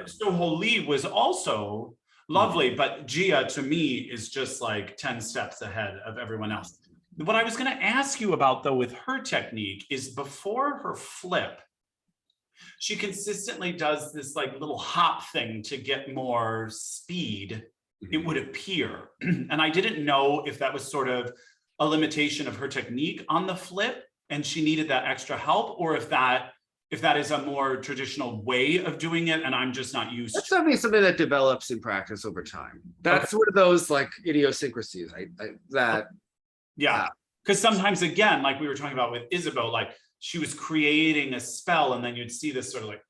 Soho Lee was also lovely, but Jia to me is just like 10 steps ahead of everyone else. What I was going to ask you about though with her technique is before her flip, she consistently does this like little hop thing to get more speed, it would appear. And I didn't know if that was sort of a limitation of her technique on the flip and she needed that extra help, or if that is a more traditional way of doing it and I'm just not used to. That's definitely something that develops in practice over time. That's one of those like idiosyncrasies Yeah, because sometimes again, like we were talking about with Isabeau, like she was creating a spell and then you'd see this sort of like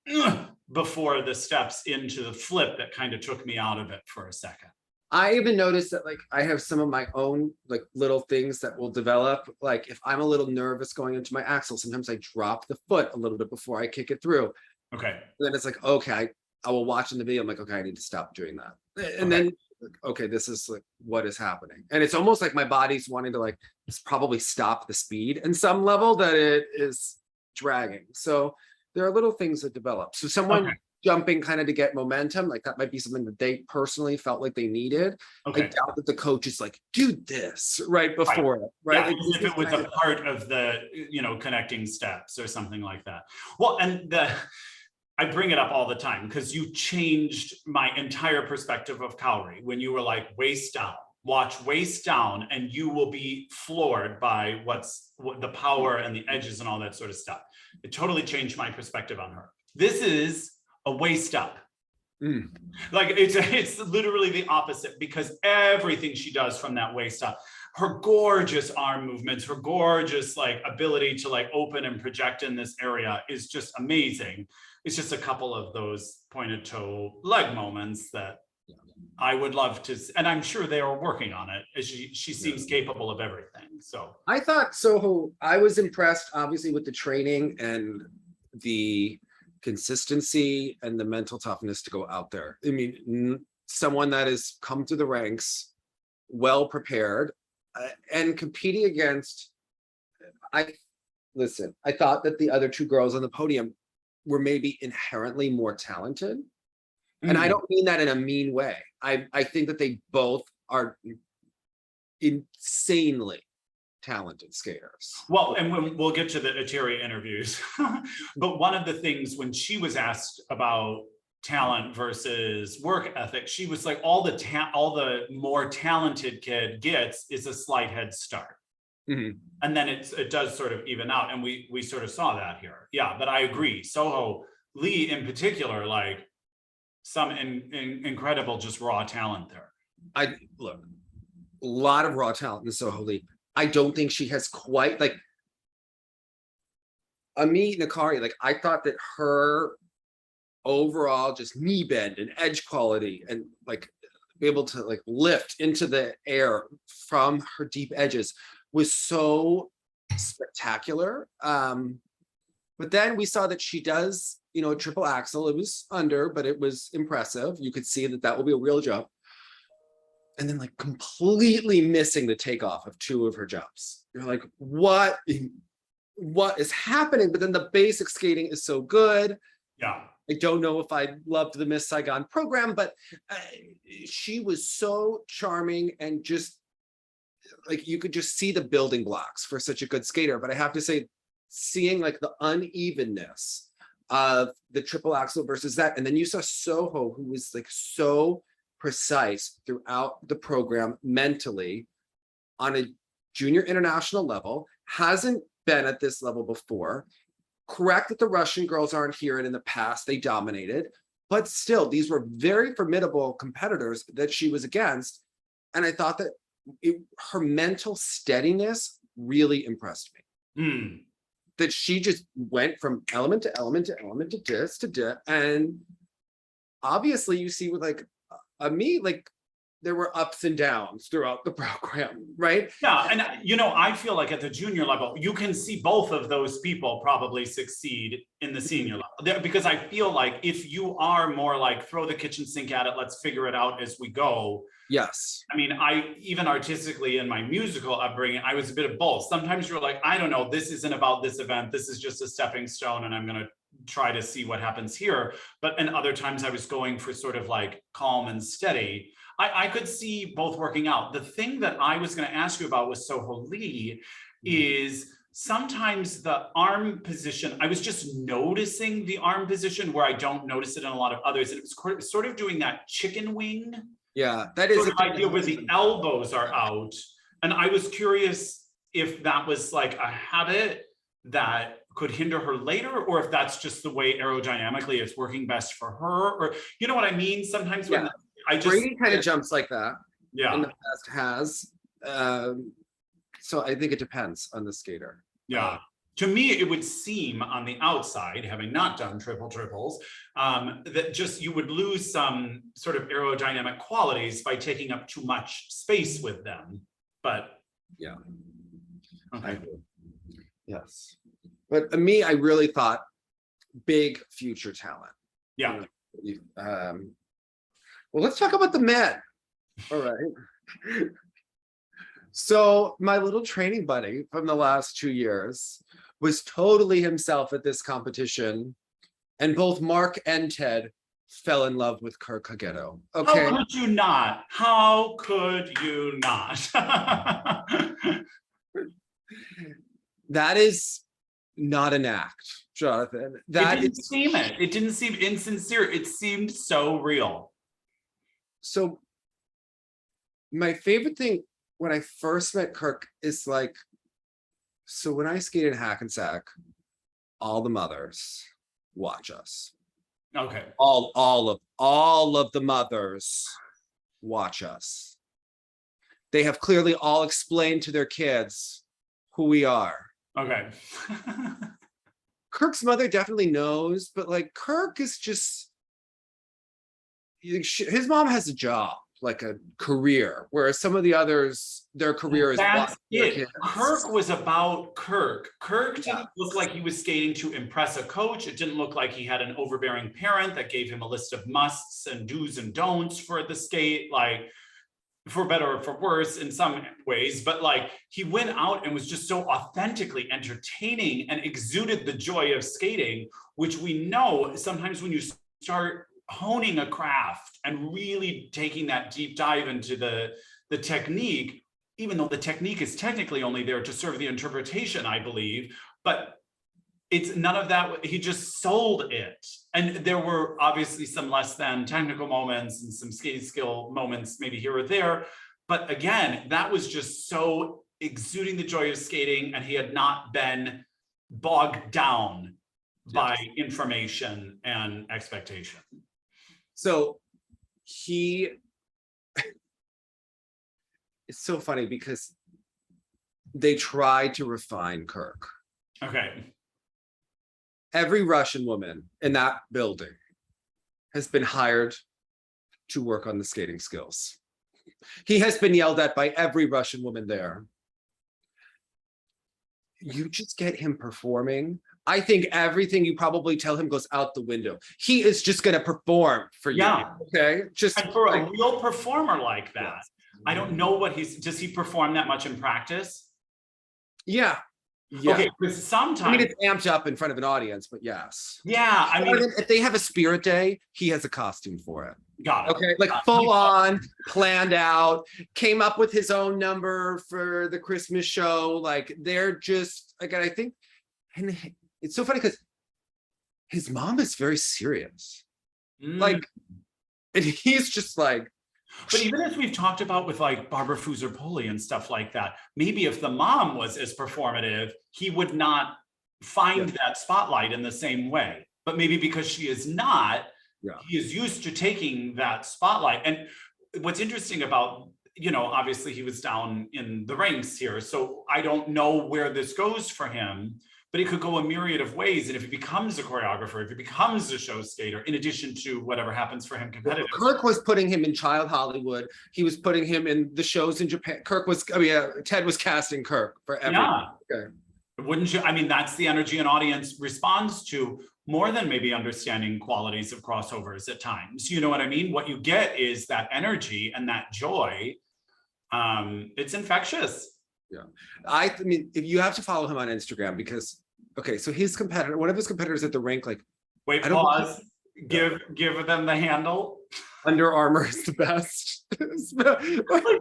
before the steps into the flip that kind of took me out of it for a second. I even noticed that like I have some of my own like little things that will develop. Like if I'm a little nervous going into my axle, sometimes I drop the foot a little bit before I kick it through. Okay. And then it's like, okay, I will watch in the video. I'm like, okay, I need to stop doing that. And then, okay, this is like what is happening. And it's almost like my body's wanting to like probably stop the speed in some level that it is dragging. So there are little things that develop. So someone jumping kind of to get momentum, like that might be something that they personally felt like they needed. I doubt that the coach is like, do this right before it, right? Yeah, like, if it was a part of the, connecting steps or something like that. Well, and I bring it up all the time because you changed my entire perspective of Kauri when you were like waist down, watch waist down, and you will be floored by what the power and the edges and all that sort of stuff. It totally changed my perspective on her. This is a waist up. Like it's literally the opposite because everything she does from that waist up, her gorgeous arm movements, her gorgeous like ability to like open and project in this area is just amazing. It's just a couple of those pointed toe leg moments that I would love to, and I'm sure they are working on it as she seems capable of everything. So I thought Soho, I was impressed obviously with the training and the consistency and the mental toughness to go out there. I mean, someone that has come through the ranks, well prepared, and competing against, I thought that the other two girls on the podium were maybe inherently more talented. And I don't mean that in a mean way. I think that they both are insanely talented skaters. Well, and we'll get to the Ateri interviews, but one of the things when she was asked about talent versus work ethic, she was like, all the more talented kid gets is a slight head start. And then it does sort of even out, and we sort of saw that here. Yeah, but I agree. Soho Lee in particular, like some incredible just raw talent there. A lot of raw talent in Soho Lee. I don't think she has quite like Nakai. Like I thought that her overall just knee bend and edge quality and like be able to like lift into the air from her deep edges was so spectacular. But then we saw that she does, a triple axel. It was under, but it was impressive. You could see that will be a real jump. And then like completely missing the takeoff of two of her jumps. You're like, what is happening? But then the basic skating is so good. Yeah. I don't know if I loved the Miss Saigon program, but she was so charming and just like, you could just see the building blocks for such a good skater. But I have to say, seeing like the unevenness of the triple axel versus that. And then you saw Soho, who was like so precise throughout the program mentally on a junior international level, hasn't been at this level before. Correct that the Russian girls aren't here, and in the past they dominated, but still these were very formidable competitors that she was against. And I thought that her mental steadiness really impressed me. That she just went from element to element to element to this to this. And obviously you see with like me, like there were ups and downs throughout the program, right? Yeah, and I feel like at the junior level, you can see both of those people probably succeed in the senior level. Because I feel like if you are more like throw the kitchen sink at it, let's figure it out as we go. Yes. I mean, I even artistically in my musical upbringing, I was a bit of both. Sometimes you're like, I don't know, this isn't about this event. This is just a stepping stone, and I'm going to try to see what happens here. And other times I was going for sort of like calm and steady. I could see both working out. The thing that I was going to ask you about with Soho Lee is sometimes the arm position, I was just noticing the arm position where I don't notice it in a lot of others. And it was sort of doing that chicken wing. Yeah, that is an idea where the elbows are out. And I was curious if that was like a habit that could hinder her later, or if that's just the way aerodynamically it's working best for her, or you know what I mean? Sometimes when Brady kind of jumps like that. Yeah. In the past has. So I think it depends on the skater. Yeah. To me, it would seem on the outside, having not done triples, that just you would lose some sort of aerodynamic qualities by taking up too much space with them. But yeah. Okay. Yes. But me, I really thought big future talent. Yeah. Well, let's talk about the men. All right. So my little training buddy from the last 2 years was totally himself at this competition. And both Mark and Ted fell in love with Kirk Hagueto. Okay. How could you not? How could you not? That is not an act, Jonathan. That it didn't seem it. It didn't seem insincere. It seemed so real. So my favorite thing when I first met Kirk is like, so when I skated Hackensack, all the mothers watch us. Okay. All of the mothers watch us. They have clearly all explained to their kids who we are. Okay. Kirk's mother definitely knows, but like Kirk is just, his mom has a job, like a career, whereas some of the others, their career is that's it. Kirk was about Kirk. Kirk didn't look like he was skating to impress a coach. It didn't look like he had an overbearing parent that gave him a list of musts and do's and don'ts for the skate, like for better or for worse in some ways, but like he went out and was just so authentically entertaining and exuded the joy of skating, which we know sometimes when you start honing a craft and really taking that deep dive into the technique, even though the technique is technically only there to serve the interpretation, I believe, but it's none of that. He just sold it. And there were obviously some less than technical moments and some skate skill moments, maybe here or there. But again, that was just so exuding the joy of skating, and he had not been bogged down by information and expectation. So it's so funny because they tried to refine Kirk. Okay. Every Russian woman in that building has been hired to work on the skating skills. He has been yelled at by every Russian woman there. You just get him performing. I think everything you probably tell him goes out the window. He is just going to perform for you. Yeah. Okay. Just and for a real performer like that, I don't know what does he perform that much in practice? Yeah. Yeah. Okay, because sometimes I mean, it's amped up in front of an audience, but yes. Yeah, I mean, if they have a spirit day, he has a costume for it. Got it. Okay, like full on, planned out, came up with his own number for the Christmas show. Like they're just like, I think, and it's so funny because his mom is very serious. Like, and he's just like. But even as we've talked about with like Barbara Fusar-Poli and stuff like that, maybe if the mom was as performative, he would not find that spotlight in the same way. But maybe because she is not, he is used to taking that spotlight. And what's interesting about, obviously he was down in the ranks here, so I don't know where this goes for him. but it could go a myriad of ways. And if he becomes a choreographer, if he becomes a show skater, in addition to whatever happens for him competitively. Kirk was putting him in Child Hollywood. He was putting him in the shows in Japan. Ted was casting Kirk for everything. Yeah. Okay. Wouldn't you? I mean, that's the energy an audience responds to more than maybe understanding qualities of crossovers at times. You know what I mean? What you get is that energy and that joy. It's infectious. Yeah. I mean, if you have to follow him on Instagram because, okay, so his competitor, one of his competitors at the rink, like, wait, pause, give them the handle. Under Armour is the best. Like,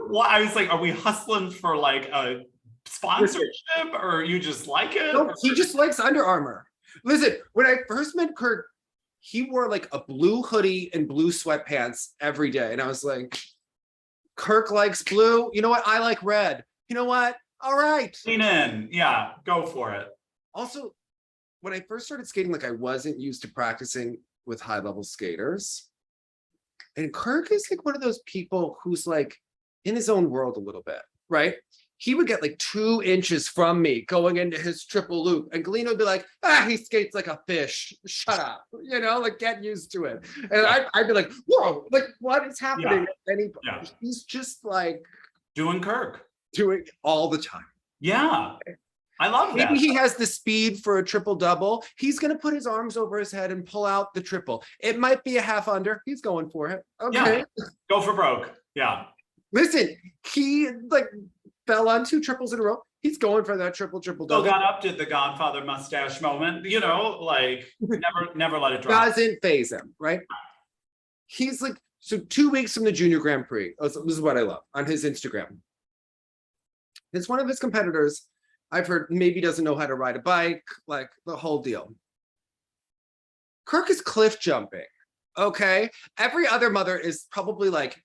what? I was like, are we hustling for like a sponsorship or you just like it? No, he just likes Under Armour. Listen, when I first met Kirk, he wore like a blue hoodie and blue sweatpants every day. And I was like, Kirk likes blue. You know what? I like red. You know what? All right. Lean in. Yeah, go for it. Also, when I first started skating, like I wasn't used to practicing with high-level skaters. And Kirk is like one of those people who's like in his own world a little bit, right? He would get like 2 inches from me going into his triple loop. And Galina would be like, he skates like a fish. Shut up. You know, like get used to it. And I'd be like, whoa, like what is happening? Yeah. He's just like doing Kirk. Doing all the time. Yeah. I love that. Maybe he has the speed for a triple double. He's going to put his arms over his head and pull out the triple. It might be a half under. He's going for it. Okay. Yeah. Go for broke. Yeah. Listen, he like fell on 2 triples in a row. He's going for that triple double. Got up to the Godfather mustache moment, you know, like never let it drop. Doesn't phase him, right? He's like, so 2 weeks from the Junior Grand Prix. This is what I love on his Instagram. It's one of his competitors, I've heard maybe doesn't know how to ride a bike, like the whole deal. Kirk is cliff jumping, okay? Every other mother is probably like,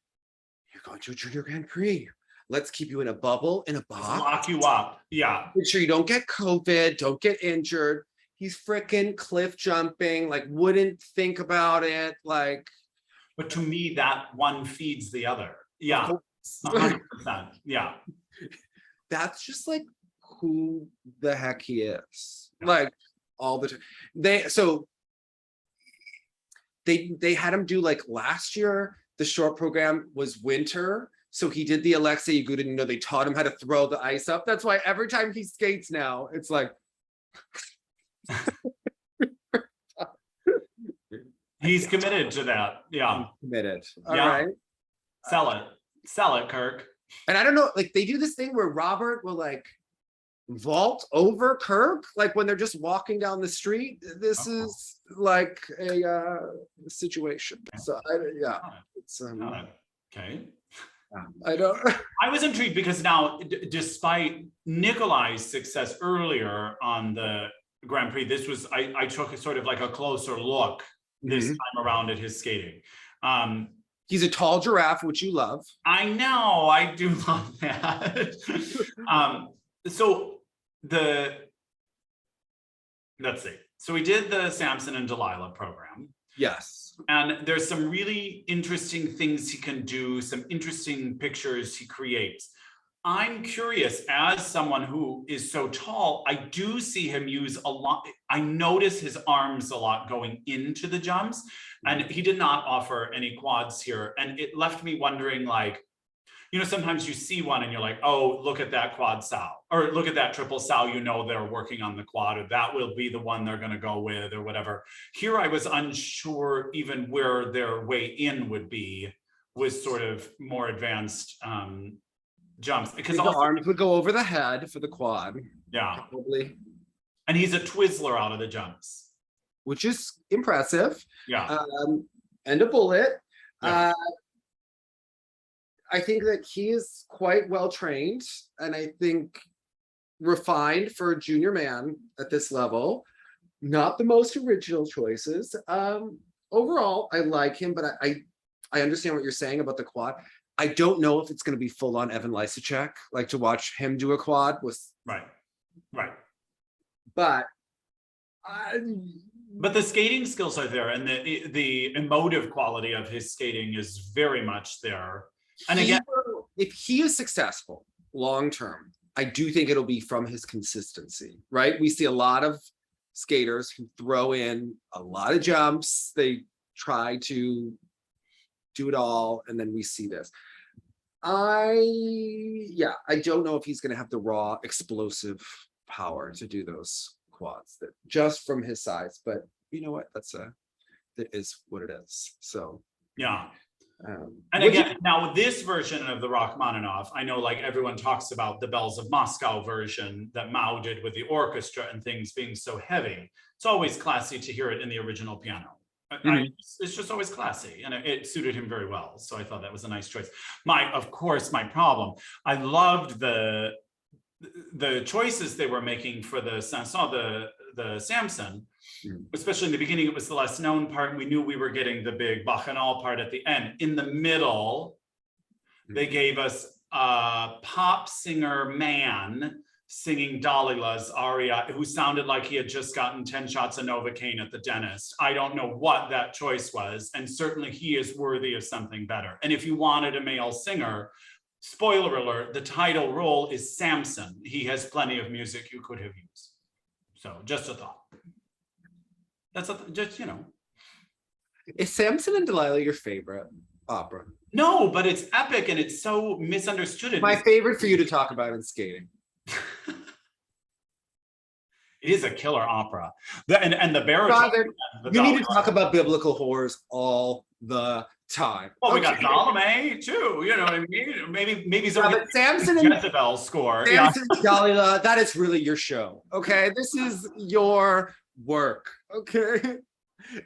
you're going to a Junior Grand Prix. Let's keep you in a bubble, in a box. Let's lock you up, yeah. Make sure you don't get COVID, don't get injured. He's freaking cliff jumping, like wouldn't think about it, like. But to me, that one feeds the other. Yeah, 100%, yeah. That's just like who the heck he is. Like all the time. They had him do like last year, the short program was winter. So he did the Alexei Yagutin, you know, they taught him how to throw the ice up. That's why every time he skates now, it's like. He's committed to that. Yeah. He's committed. All right. Sell it, Kirk. And I don't know, like they do this thing where Robert will like vault over Kirk, like when they're just walking down the street. This is like a situation. So it's okay. I don't. I was intrigued because now, despite Nikolaj's success earlier on the Grand Prix, this was I took a sort of like a closer look this time around at his skating. He's a tall giraffe, which you love. I know, I do love that. So let's see. So we did the Samson and Delilah program. Yes. And there's some really interesting things he can do, some interesting pictures he creates. I'm curious, as someone who is so tall, I do see him use a lot. I notice his arms a lot going into the jumps, and he did not offer any quads here. And it left me wondering, like, you know, sometimes you see one and you're like, oh, look at that quad sow, or look at that triple sow, you know, they're working on the quad, or that will be the one they're going to go with, or whatever. Here, I was unsure even where their way in would be with sort of more advanced jumps, because the arms would go over the head for the quad. Yeah, probably. And he's a Twizzler out of the jumps, which is impressive. Yeah. And a bullet. Yeah. I think that he is quite well trained, and I think refined for a junior man at this level. Not the most original choices. Overall, I like him, but I understand what you're saying about the quad. I don't know if it's going to be full on Evan Lysacek, like to watch him do a quad was right. But the skating skills are there, and the emotive quality of his skating is very much there. And again, if he is successful long term, I do think it'll be from his consistency, right? We see a lot of skaters who throw in a lot of jumps. They try to do it all, and then we see this. I don't know if he's going to have the raw explosive power to do those quads that just from his size, but you know what? That is what it is. So yeah. And again, now this version of the Rachmaninoff, I know like everyone talks about the Bells of Moscow version that Mao did with the orchestra and things being so heavy. It's always classy to hear it in the original piano. It's just always classy, and it suited him very well. So I thought that was a nice choice. Of course, my problem, I loved the choices they were making for the Sanson, the Samson, especially in the beginning. It was the less known part, and we knew we were getting the big Bacchanal part at the end. In the middle, they gave us a pop singer man singing Dalila's aria, who sounded like he had just gotten 10 shots of Novocaine at the dentist. I don't know what that choice was, and certainly he is worthy of something better. And if you wanted a male singer, spoiler alert, the title role is Samson. He has plenty of music you could have used. So just a thought. That's just, you know. Is Samson and Delilah your favorite opera? No, but it's epic and it's so misunderstood. My favorite for you to talk about in skating. It is a killer opera. And the baritone. You need to talk about biblical horrors all the time. Well, we got Salome too. You know what I mean? Maybe some Samson and Jezebel score. Samson and Dalila, that is really your show. Okay, this is your work. Okay.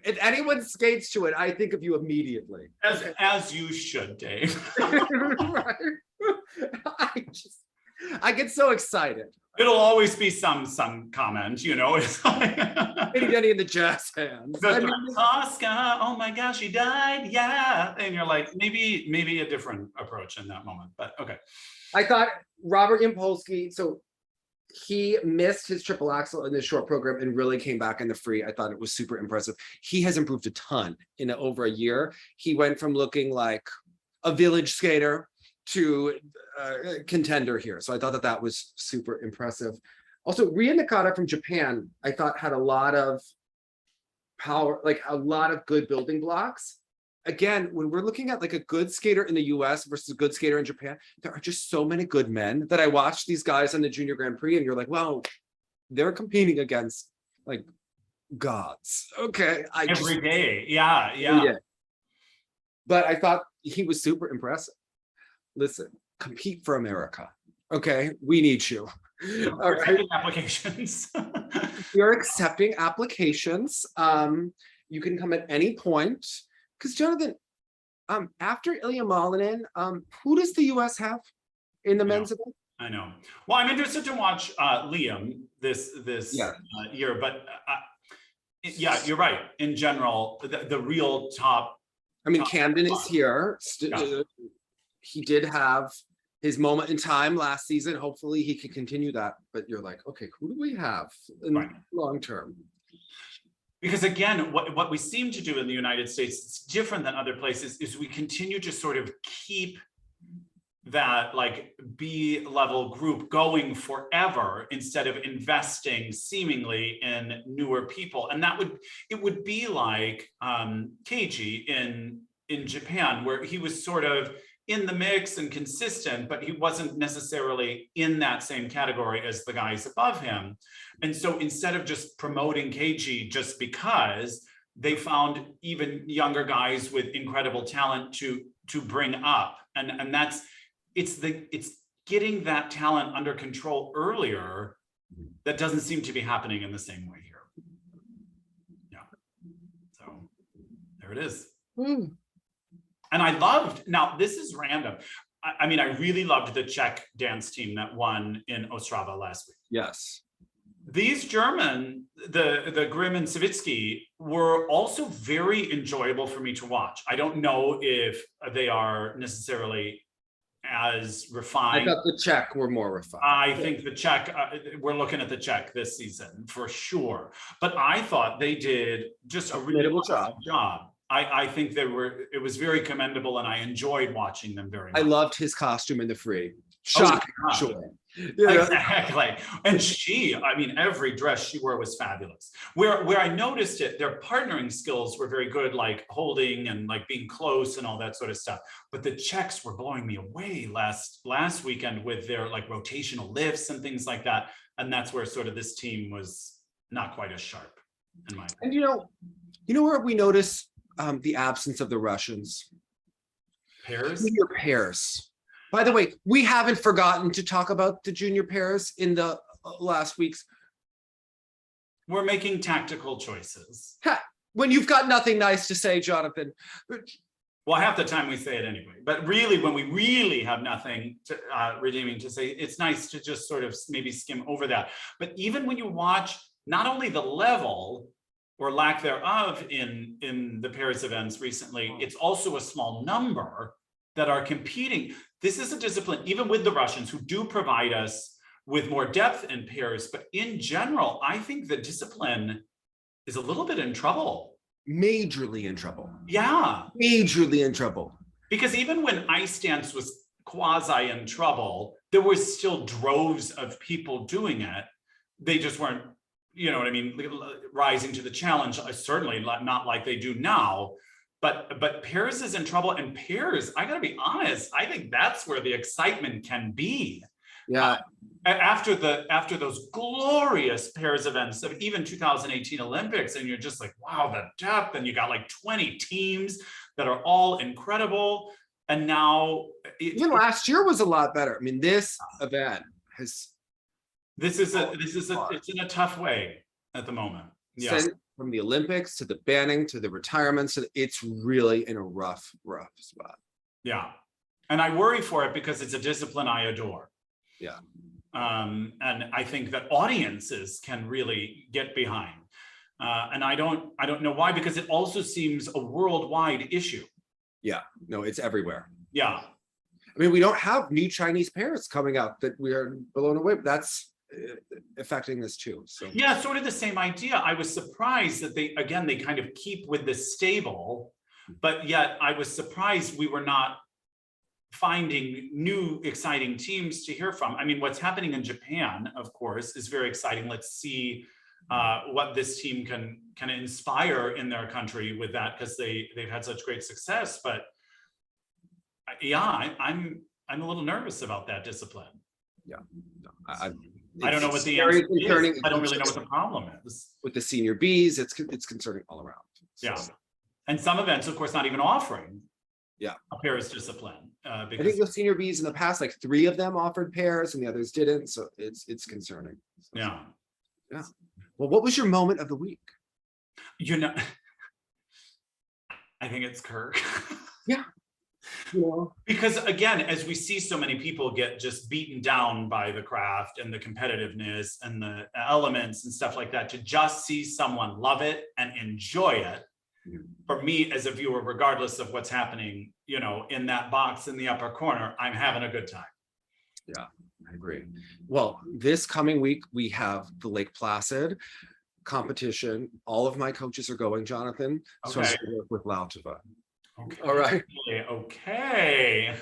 If anyone skates to it, I think of you immediately. As you should, Dave. Right. I get so excited. It'll always be some comment, you know. It's like Denny in the jazz hands. Oscar, oh my gosh, he died, yeah. And you're like, maybe a different approach in that moment, but okay. I thought Robert Yampolsky, so he missed his triple axel in this short program and really came back in the free. I thought it was super impressive. He has improved a ton in over a year. He went from looking like a village skater to contender here. So I thought that was super impressive. Also, Ria Nakata from Japan, I thought had a lot of power, like a lot of good building blocks. Again, when we're looking at like a good skater in the US versus a good skater in Japan, there are just so many good men that I watch these guys on the Junior Grand Prix and you're like, well, they're competing against like gods. Okay. Every day. Yeah. But I thought he was super impressive. Listen, compete for America. Okay, we need you. All right. Applications. You're accepting applications. You can come at any point. Because Jonathan, after Ilya Malinin, who does the US have in the men's event? I know. Well, I'm interested to watch Liam this year, but yeah, you're right. In general, the real top. I mean, Camden is here. He did have his moment in time last season. Hopefully he can continue that. But you're like, okay, who do we have in long term? Because again, what we seem to do in the United States, it's different than other places, is we continue to sort of keep that like B-level group going forever instead of investing seemingly in newer people. And it would be like Keiji in Japan, where he was sort of in the mix and consistent, but he wasn't necessarily in that same category as the guys above him. And so instead of just promoting Keiji just because, they found even younger guys with incredible talent to bring up. And it's getting that talent under control earlier that doesn't seem to be happening in the same way here. Yeah. So there it is. And I loved, now this is random. I mean, I really loved the Czech dance team that won in Ostrava last week. Yes. These German, the Grimm and Savitsky, were also very enjoyable for me to watch. I don't know if they are necessarily as refined. I thought the Czech were more refined. I think the Czech, we're looking at the Czech this season for sure. But I thought they did just a really awesome job. I think it was very commendable and I enjoyed watching them very much. I loved his costume in the free. Shocking, sure. You know? Exactly. And I mean, every dress she wore was fabulous. Where I noticed it, their partnering skills were very good, like holding and like being close and all that sort of stuff. But the Czechs were blowing me away last weekend with their like rotational lifts and things like that. And that's where sort of this team was not quite as sharp in my opinion. And you know where we notice the absence of the Russians? Pairs? Junior pairs. By the way, we haven't forgotten to talk about the junior pairs in the last weeks. We're making tactical choices. Ha, when you've got nothing nice to say, Jonathan. Well, half the time we say it anyway. But really, when we really have nothing redeeming to say, it's nice to just sort of maybe skim over that. But even when you watch not only the level or lack thereof in the pairs events recently, it's also a small number that are competing. This is a discipline, even with the Russians, who do provide us with more depth in pairs, but in general, I think the discipline is a little bit in trouble. Majorly in trouble. Yeah. Majorly in trouble. Because even when ice dance was quasi in trouble, there was still droves of people doing it. They just weren't, you know what I mean, rising to the challenge, certainly not like they do now. But pairs is in trouble, and pairs, I gotta be honest, I think that's where the excitement can be. Yeah. After those glorious pairs events of even 2018 Olympics, and you're just like, wow, the depth, and you got like 20 teams that are all incredible. And now even last year was a lot better. I mean, this event has it's in a tough way at the moment. Yeah. From the Olympics to the banning to the retirements, it's really in a rough spot. Yeah. And I worry for it because it's a discipline I adore. Yeah. And I think that audiences can really get behind. And I don't know why, because it also seems a worldwide issue. Yeah, no, it's everywhere. Yeah. I mean, we don't have new Chinese pairs coming out that we are blown away, but that's affecting this too. So yeah, sort of the same idea. I was surprised that they kind of keep with the stable, but yet I was surprised we were not finding new exciting teams to hear from. I mean, what's happening in Japan, of course, is very exciting. Let's see what this team can inspire in their country with that, because they've had such great success. But yeah, I'm a little nervous about that discipline. Yeah, no, I don't know what the answer is. I don't really know what the problem is. With the senior Bs, it's concerning all around. So. Yeah, and some events, of course, not even offering a pairs discipline. Because I think the senior Bs in the past, like 3 of them offered pairs and the others didn't. So it's concerning. So, yeah. Well, what was your moment of the week? You know, I think it's Kirk. Yeah. Because again, as we see so many people get just beaten down by the craft and the competitiveness and the elements and stuff like that, to just see someone love it and enjoy it, for me as a viewer, regardless of what's happening, in that box in the upper corner, I'm having a good time. Yeah, I agree. Well, this coming week, we have the Lake Placid competition. All of my coaches are going, Jonathan. So I'm going to work with Latvia. Okay. All right. Okay.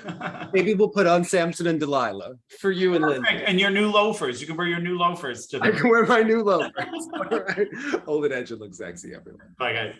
Maybe we'll put on Samson and Delilah for you and Lindsay. And your new loafers. You can wear your new loafers to I can wear my new loafers. All right. Hold it edge and look sexy, everyone. Bye, guys.